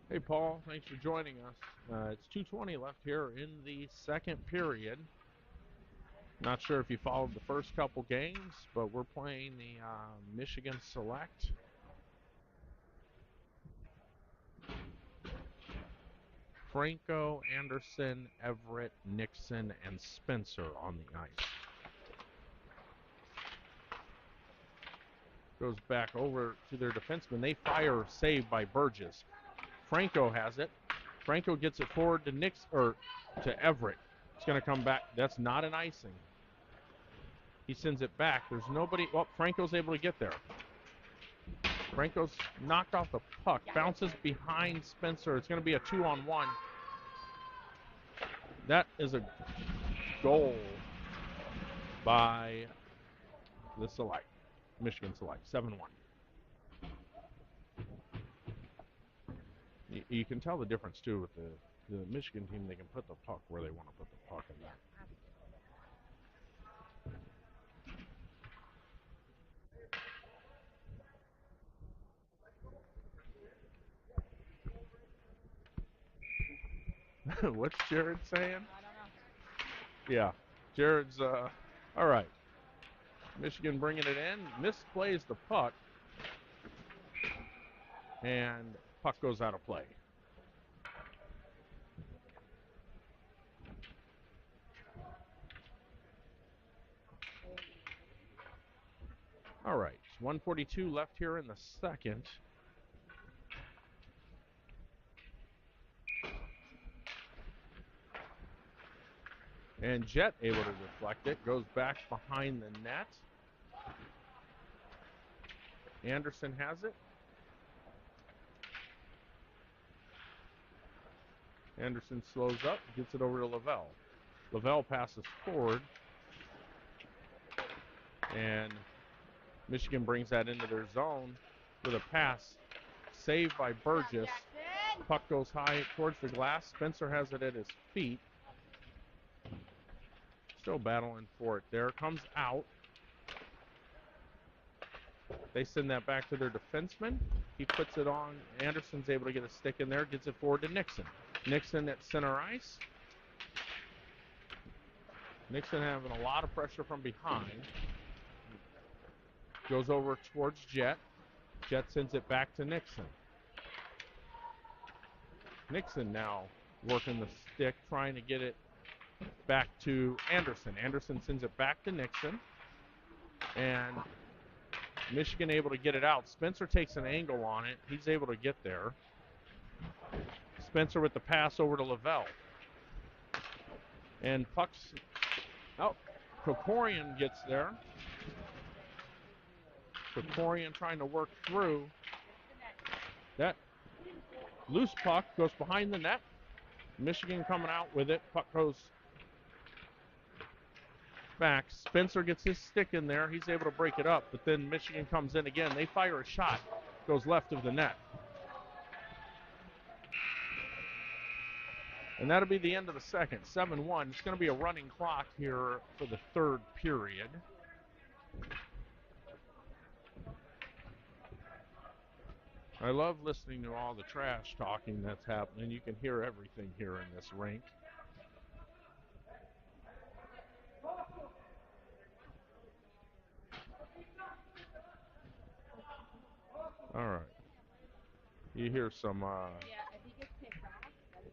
Hey, Paul, thanks for joining us. It's 2:20 left here in the second period. Not sure if you followed the first couple games, but we're playing the Michigan Select. Franco, Anderson, Everett, Nixon, and Spencer on the ice. Goes back over to their defenseman. They fire a save by Burgess. Franco has it. Franco gets it forward to Everett. It's going to come back. That's not an icing. He sends it back. There's nobody. Well, Franco's able to get there. Franco's knocked off the puck. Bounces behind Spencer. It's going to be a 2-on-1. That is a goal by the Select. Michigan Select. 7-1. You can tell the difference, too, with the Michigan team. They can put the puck where they want to put the puck in there. What's Jared saying? I don't know. Yeah, Jared's, all right. Michigan bringing it in, misplays the puck, and puck goes out of play. All right, 1:42 left here in the second. And Jet able to deflect it, goes back behind the net. Anderson has it. Anderson slows up, gets it over to Lavelle. Lavelle passes forward. And Michigan brings that into their zone with a pass. Saved by Burgess. Puck goes high towards the glass. Spencer has it at his feet. Still battling for it there. Comes out. They send that back to their defenseman. He puts it on. Anderson's able to get a stick in there. Gets it forward to Nixon. Nixon at center ice. Nixon having a lot of pressure from behind. Goes over towards Jet. Jet sends it back to Nixon. Nixon now working the stick, trying to get it back to Anderson. Anderson sends it back to Nixon. And Michigan able to get it out. Spencer takes an angle on it. He's able to get there. Spencer with the pass over to Lavelle. And pucks out. Krikorian gets there. Krikorian trying to work through. That loose puck goes behind the net. Michigan coming out with it. Puck goes back. Spencer gets his stick in there. He's able to break it up, but then Michigan comes in again. They fire a shot. Goes left of the net. And that'll be the end of the second. 7-1. It's going to be a running clock here for the third period. I love listening to all the trash talking that's happening. You can hear everything here in this rink. All right. You hear some... Yeah, if he gets kicked off, I mean,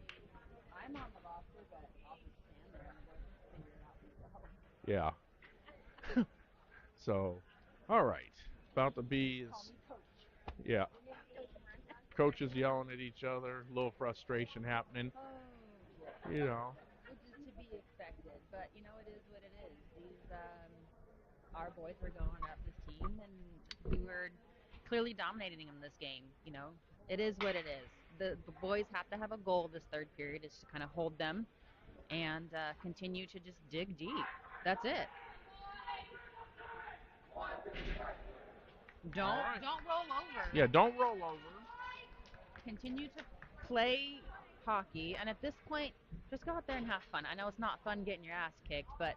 I'm on the roster, but I'll just stand there and figure it out myself. Yeah. So, all right. About the Bees. Yeah. Coaches yelling at each other. A little frustration happening. You know. Which is to be expected, but you know, it is what it is. These, our boys were going up this team, and we were clearly dominating them this game. You know, it is what it is. The boys have to have a goal this third period, is to kind of hold them and continue to just dig deep. That's it. Don't roll over. Yeah, don't roll over. Continue to play hockey, and at this point, just go out there and have fun. I know it's not fun getting your ass kicked, but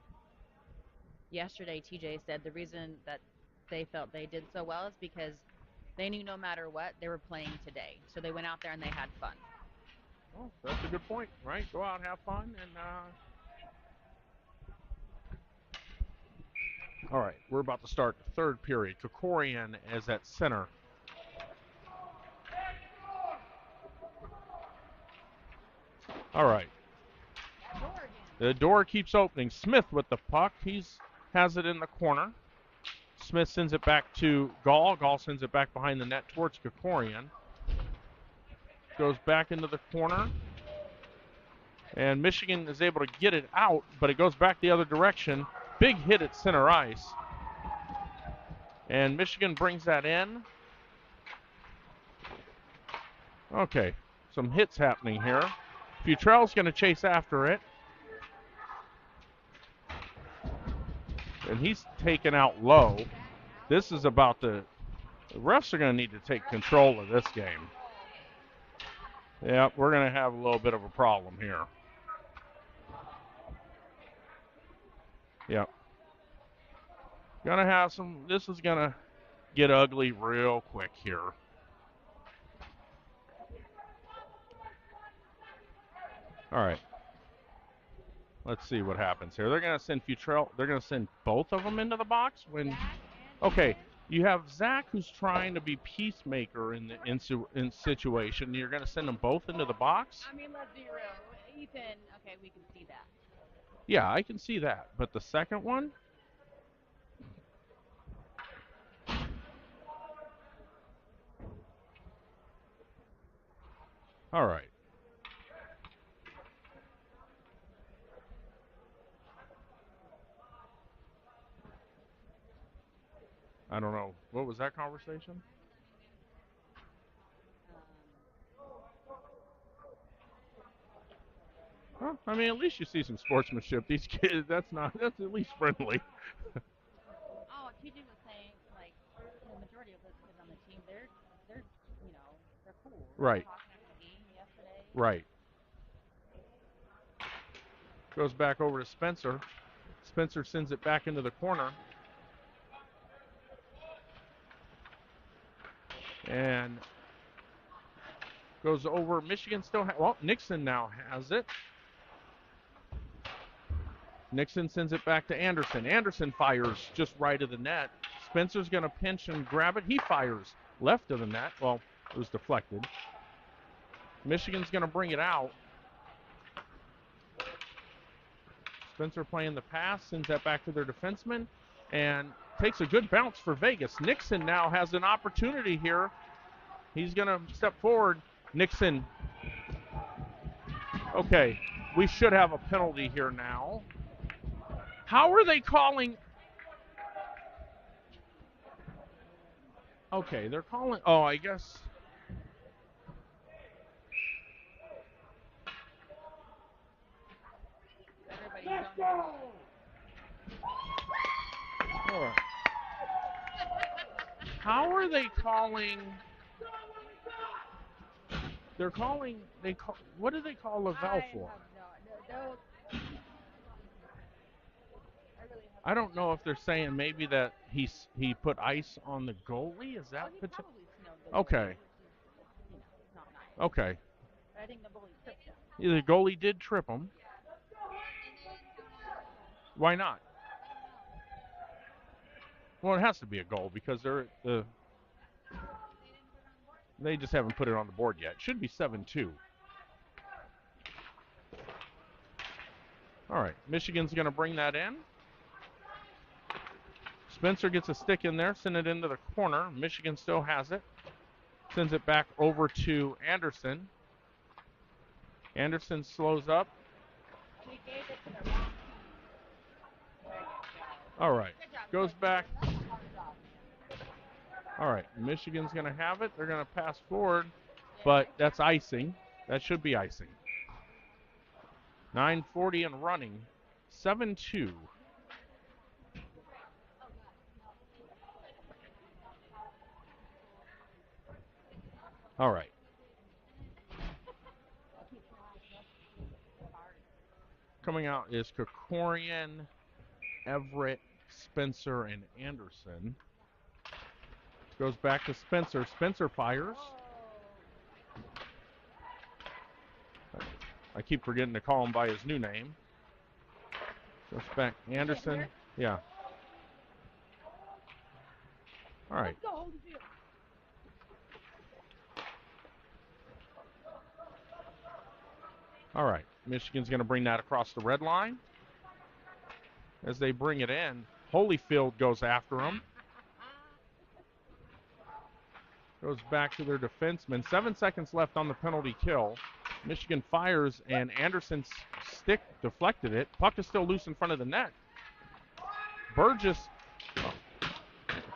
yesterday TJ said the reason that they felt they did so well is because they knew no matter what, they were playing today. So they went out there and they had fun. Well, that's a good point, right? Go out and have fun. And all right, we're about to start the third period. Krikorian is at center. All right. The door keeps opening. Smith with the puck. Has it in the corner. Smith sends it back to Gall. Gall sends it back behind the net towards Krikorian. Goes back into the corner. And Michigan is able to get it out, but it goes back the other direction. Big hit at center ice. And Michigan brings that in. Okay, some hits happening here. Futrell's going to chase after it. And he's taken out low. This is about the refs are going to need to take control of this game. Yeah, we're going to have a little bit of a problem here. Yep. Gonna have some, this is gonna get ugly real quick here. All right. Let's see what happens here. They're gonna send Futrell, they're gonna send both of them into the box when, okay, you have Zach who's trying to be peacemaker in the situation. You're gonna send them both into the box? I mean, let's be real. Ethan, okay, we can see that. Yeah, I can see that. But the second one? All right. I don't know. What was that conversation? Well, I mean, at least you see some sportsmanship. These kids, that's at least friendly. Oh, TJ was saying, like, the majority of those kids on the team, they're you know, they're cool. Right. We were talking after the game yesterday. Right. Goes back over to Spencer. Spencer sends it back into the corner. And goes over. Michigan still well, Nixon now has it. Nixon sends it back to Anderson. Anderson fires just right of the net. Spencer's going to pinch and grab it. He fires left of the net. Well, it was deflected. Michigan's going to bring it out. Spencer playing the pass, sends that back to their defenseman. And takes a good bounce for Vegas. Nixon now has an opportunity here. He's going to step forward. Nixon. Okay, we should have a penalty here now. How are they calling? Okay, they're calling. Oh, I guess. All right. How are they calling? They're calling. They call. What do they call Lavelle for? I don't know if they're saying maybe that he put ice on the goalie. Is that okay? Okay. I think the goalie tripped him. Yeah, the goalie did trip him. Why not? Well, it has to be a goal because they just haven't put it on the board yet. It should be 7-2. All right, Michigan's going to bring that in. Spencer gets a stick in there, send it into the corner. Michigan still has it. Sends it back over to Anderson. Anderson slows up. All right, goes back. All right, Michigan's going to have it. They're going to pass forward, but that's icing. That should be icing. 9:40 and running. 7-2. All right. Coming out is Krikorian, Everett, Spencer, and Anderson. Goes back to Spencer. Spencer fires. I keep forgetting to call him by his new name. Goes back. Anderson. Yeah. All right. All right. Michigan's going to bring that across the red line. As they bring it in, Holyfield goes after him. Goes back to their defenseman. 7 seconds left on the penalty kill. Michigan fires, and Anderson's stick deflected it. Puck is still loose in front of the net. Burgess.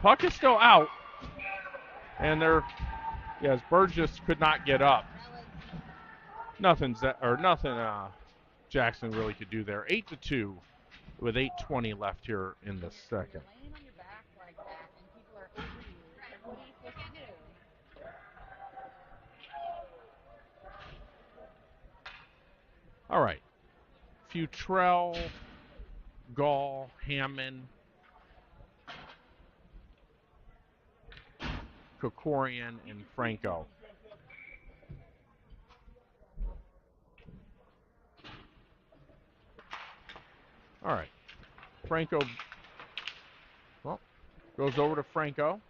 Puck is still out. And yes, Burgess could not get up. Nothing Jackson really could do there. 8-2 with 8:20 left here in the second. Laying on your back like that and people are over you. What are you supposed to do? All right. Futrell, Gall, Hammond, Krikorian, and Franco. All right. Franco, goes over to Franco.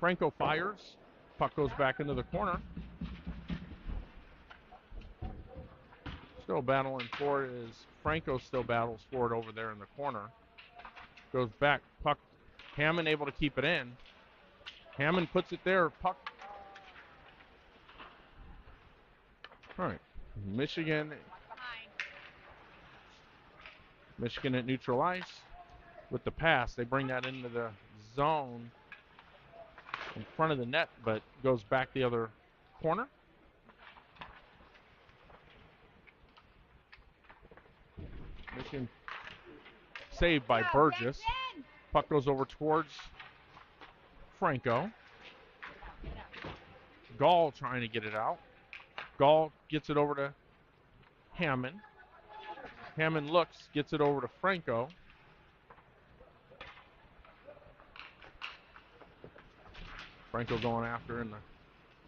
Franco fires. Puck goes back into the corner. Still battling for it is Franco still battles for it over there in the corner. Goes back. Puck. Hammond able to keep it in. Hammond puts it there. Puck. All right. Michigan at neutral ice with the pass. They bring that into the zone in front of the net, but goes back the other corner. Michigan saved by Burgess. Puck goes over towards Franco. Gall trying to get it out. Gall gets it over to Hammond. Hammond looks, gets it over to Franco. Franco going after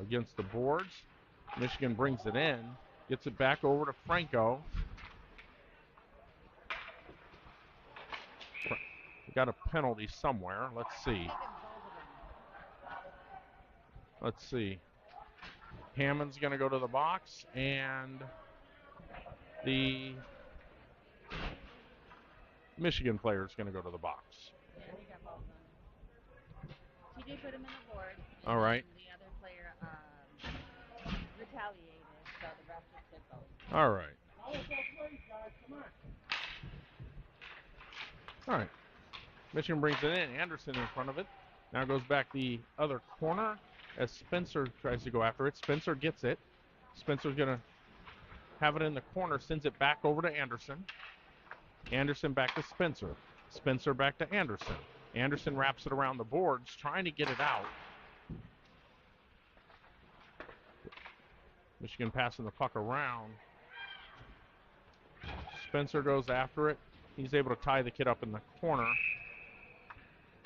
against the boards. Michigan brings it in, gets it back over to Franco. We got a penalty somewhere. Let's see. Hammond's going to go to the box, and the Michigan player is going to go to the box. Yeah, he got both of them. TJ put him in the board. And All right. then the other player retaliated, so the ref just did both. All right. All right. Michigan brings it in. Anderson in front of it. Now goes back the other corner as Spencer tries to go after it. Spencer gets it. Spencer's going to have it in the corner, sends it back over to Anderson. Anderson back to Spencer. Spencer back to Anderson. Anderson wraps it around the boards, trying to get it out. Michigan passing the puck around. Spencer goes after it. He's able to tie the kid up in the corner.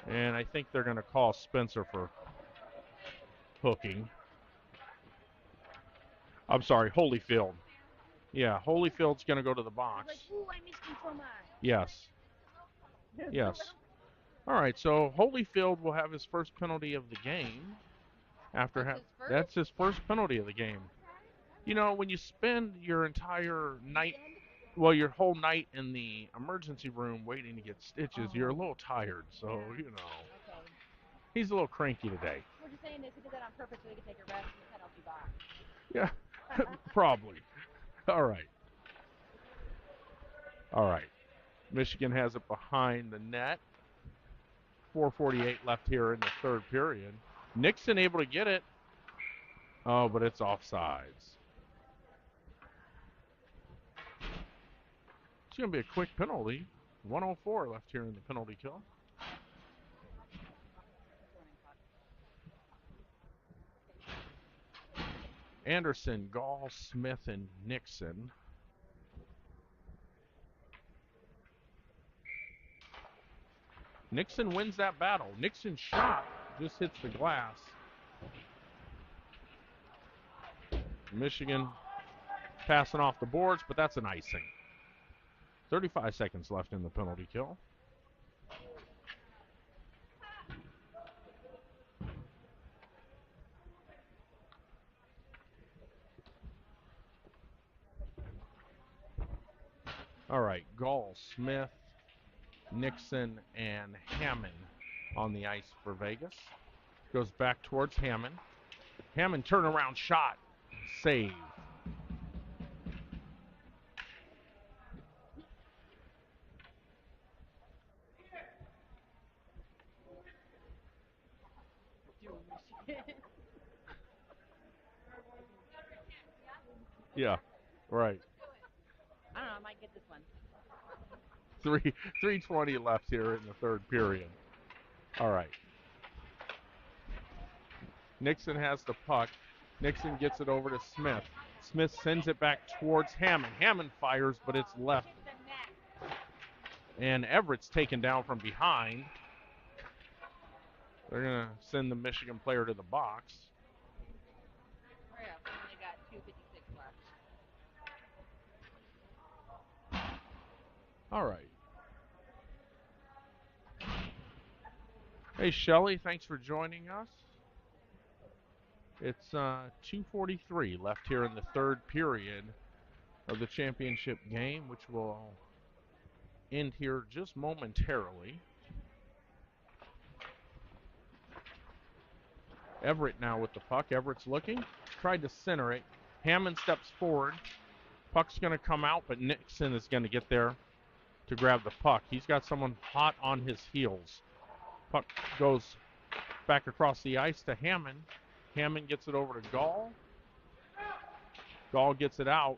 And I think they're going to call Spencer for hooking. I'm sorry, Holyfield. Yeah, Holyfield's going to go to the box. Like, ooh, I missed you so much. Yes. Yes. All right, so Holyfield will have his first penalty of the game. That's his first penalty of the game. You know, when you spend your entire night, well, your whole night in the emergency room waiting to get stitches, you're a little tired. So, you know, Okay. he's a little cranky today. What you're saying is he did that on purpose so he could take a rest in the penalty box. Yeah, probably. All right. All right. Michigan has it behind the net. 4:48 left here in the third period. Nixon able to get it. Oh, but it's offsides. It's going to be a quick penalty. 1:04 left here in the penalty kill. Anderson, Gall, Smith, and Nixon. Nixon wins that battle. Nixon's shot just hits the glass. Michigan passing off the boards, but that's an icing. 35 seconds left in the penalty kill. All right, Gall, Smith, Nixon, and Hammond on the ice for Vegas. Goes back towards Hammond. Hammond turnaround shot. Save. Yeah, right. I don't know, I might get this one. 3:20 left here in the third period. All right. Nixon has the puck. Nixon gets it over to Smith. Smith sends it back towards Hammond. Hammond fires, but it's left. And Everett's taken down from behind. They're going to send the Michigan player to the box. Hurry up, we only got 2:56 left. All right. Hey, Shelly, thanks for joining us. It's 2:43 left here in the third period of the championship game, which will end here just momentarily. Everett now with the puck. Everett's looking. Tried to center it. Hammond steps forward. Puck's going to come out, but Nixon is going to get there to grab the puck. He's got someone hot on his heels. Puck goes back across the ice to Hammond. Hammond gets it over to Gall. Gall gets it out.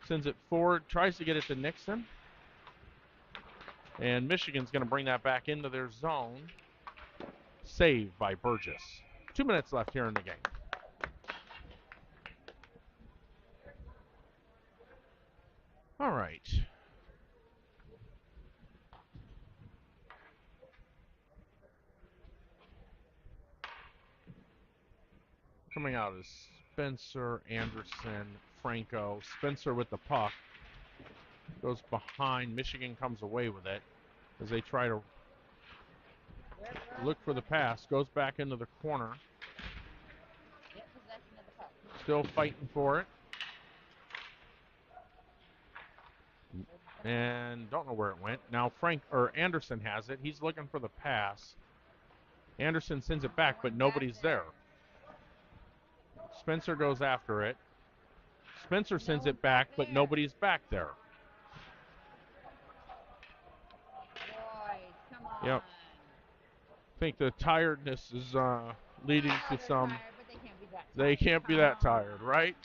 Sends it forward. Tries to get it to Nixon. And Michigan's going to bring that back into their zone. Saved by Burgess. 2 minutes left here in the game. All right. Coming out is Spencer, Anderson, Franco. Spencer with the puck. Goes behind. Michigan comes away with it as they try to look for the pass. Goes back into the corner. Get possession of the puck. Still fighting for it. And don't know where it went. Now Anderson has it. He's looking for the pass. Anderson sends it back, but nobody's there. Spencer goes after it. Spencer sends it back, but nobody's back there. Boys, come on. Yep. I think the tiredness is leading to some. Tired, but they can't be that tired. They can't be that tired, right?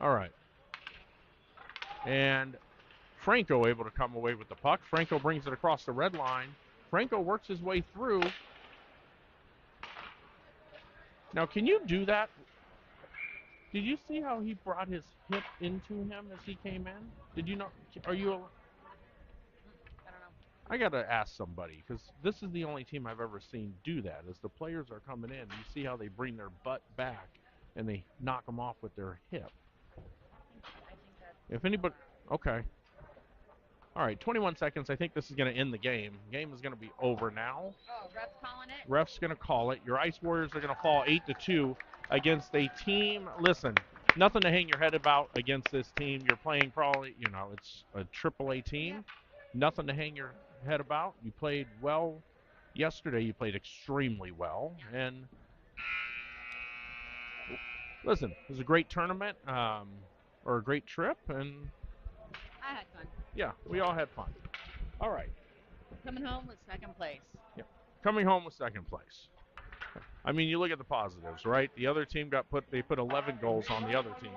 All right. And Franco able to come away with the puck. Franco brings it across the red line. Franco works his way through. Now, can you do that? Did you see how he brought his hip into him as he came in? Did you know? Are you? I don't know. I got to ask somebody, because this is the only team I've ever seen do that. As the players are coming in, you see how they bring their butt back and they knock them off with their hip. I think that's If anybody, okay. All right, 21 seconds. I think this is going to end the game. Game is going to be over now. Oh, ref's calling it? Ref's going to call it. Your Ice Warriors are going to fall 8-2 against a team. Listen, nothing to hang your head about against this team. You're playing probably, it's a AAA team. Yep. Nothing to hang your head about. You played well yesterday. You played extremely well. And listen, it was a great tournament or a great trip. And I had fun. yeah, we all had fun. All right. Coming home with second place. Coming home with second place. I mean, you look at the positives, right? The other team they put 11 goals on the other team.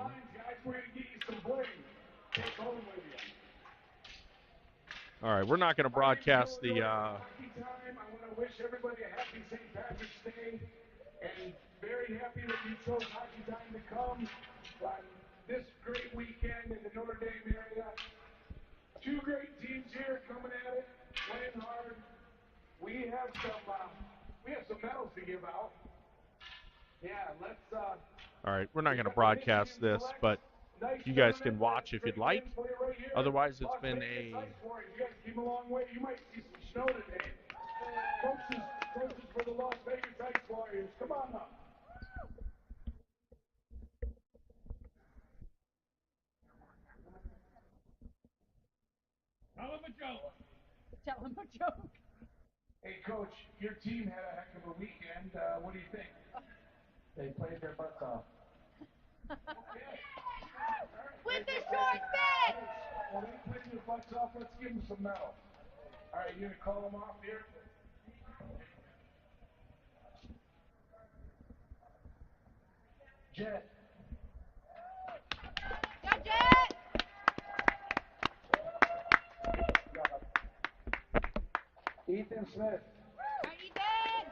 All right, we're not going to broadcast the. I want to wish everybody a happy St. Patrick's Day, and very happy that you chose Hockey Time to come on this great weekend in the Notre Dame area. Two great teams here coming at it, playing hard. We have some medals to give out. Yeah, let's. All right, we're not going to broadcast this, but you guys can watch if you'd like. Otherwise, it's been a. You guys came a long way. You might see some snow today. Coaches for the Las Vegas Ice Warriors, come on up. Tell him a joke. Hey, Coach, your team had a heck of a weekend. What do you think? They played their butts off. With the short bench! Well, they played their butts off. Let's give them some medals. All right, you going to call them off here? Jet. Go, Jet! Ethan Smith. Are you dead?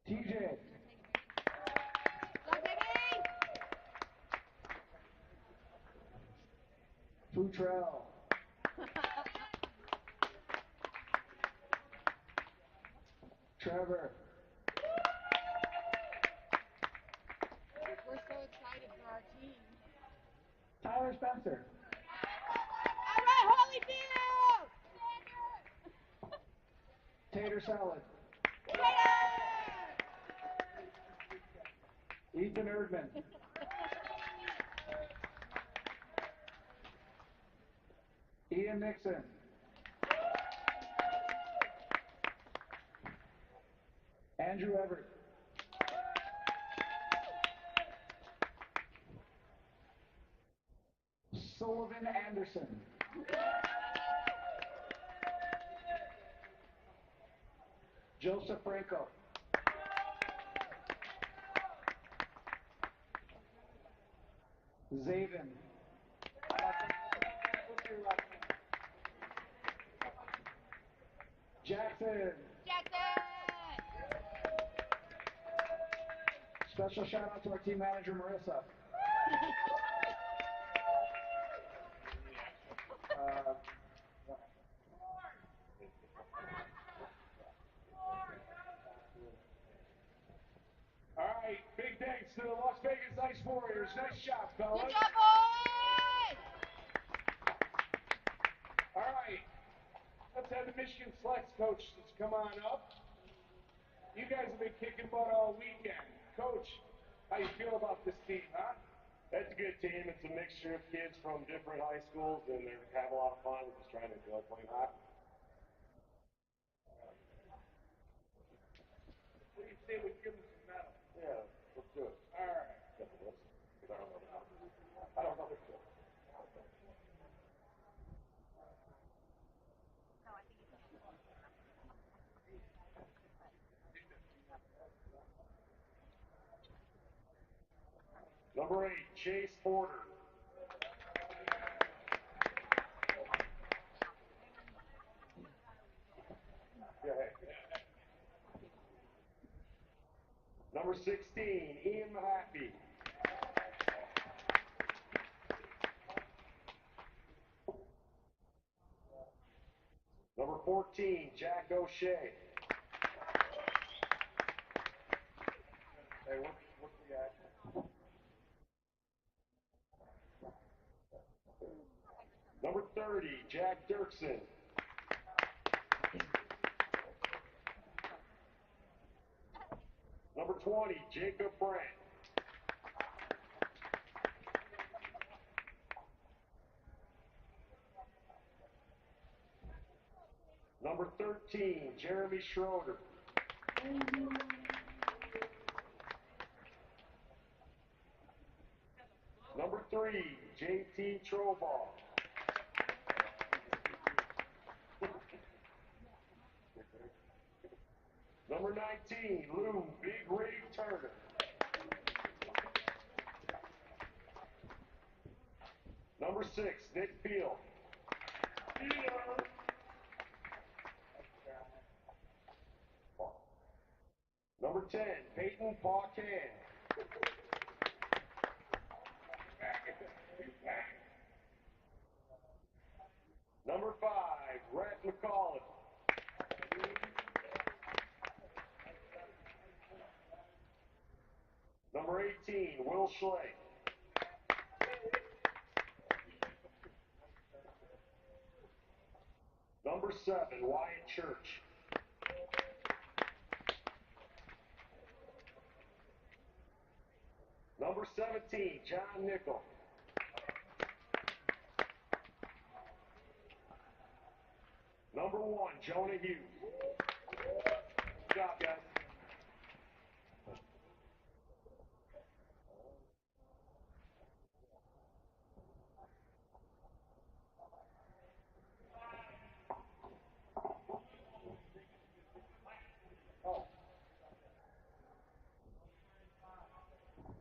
TJ. Go, baby! Futrell. Trevor. We're so excited for our team. Tyler Spencer. All right, Holyfield! Tater Salad. Ethan Erdman. Ian Nixon. Andrew Everett. Sullivan Anderson. Joseph Franco. Zaven. Jackson. Special shout out to our team manager, Marissa. All right, big thanks to the Las Vegas Ice Warriors. Nice job, fellas. Good job, boys! All right, let's have the Michigan Selects coach come on up. You guys have been kicking butt all weekend. Coach, how you feel about this team? good team. It's a mixture of kids from different high schools, and they're having a lot of fun. We're just trying to enjoy playing hockey. What do you say we give them some medals? Yeah, let's do it. All right. Because I don't know the numbers. I don't know the numbers. Number 8, Chase Porter. Yeah. Number 16, Ian Mahaffey. Number 14, Jack O'Shea. Hey, what's the guy? Number 30, Jack Dirksen. Number 20, Jacob Brandt. Number 13, Jeremy Schroeder. Number 3, JT Troball. Number 19, Lou Big Ray Turner. Number 6, Nick Field. Number 10, Peyton Paucan. Number 5, Rhett McCollum. Number 18, Will Schley. Number 7, Wyatt Church. Number 17, John Nickel. Number 1, Jonah Hughes. Good job, guys.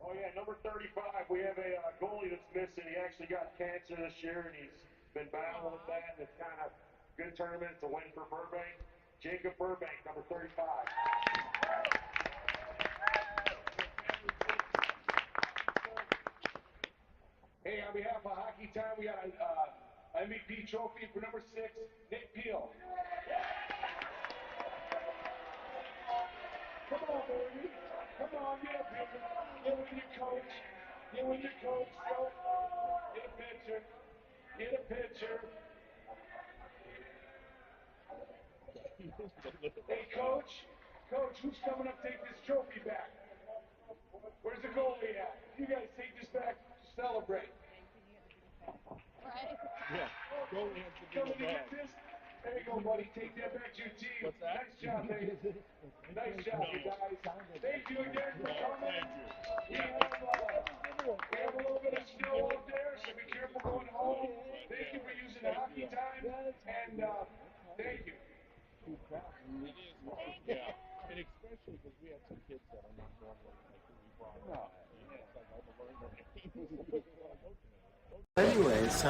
Oh yeah, number 35, we have a goalie that's missing. He actually got cancer this year, and he's been battling with that, and it's kind of good tournament. It's a win for Burbank. Jacob Burbank, number 35. Hey, on behalf of Hockey Time, we got an MVP trophy for number 6, Nick Peel. Come on, baby. Come on, get up here. Get with your coach. Get with your coach. Go. Get a picture. Get a picture. Hey, coach. Coach, who's coming up to take this trophy back? Where's the goalie at? You guys take this back to celebrate. Right. Yeah, goalie has to be Coming the to get dog. this? There you go, buddy. Take that back to your team. What's that? Nice job, baby. Nice job, you guys. Thank you again for coming. Thank you. We have a little bit of snow out there, so be careful going home. Thank you for using Hockey Time, and thank you. It is hard, yeah. And especially because we have some kids that are not normally like who we brought up. You know, it's like all the learner. Anyway, so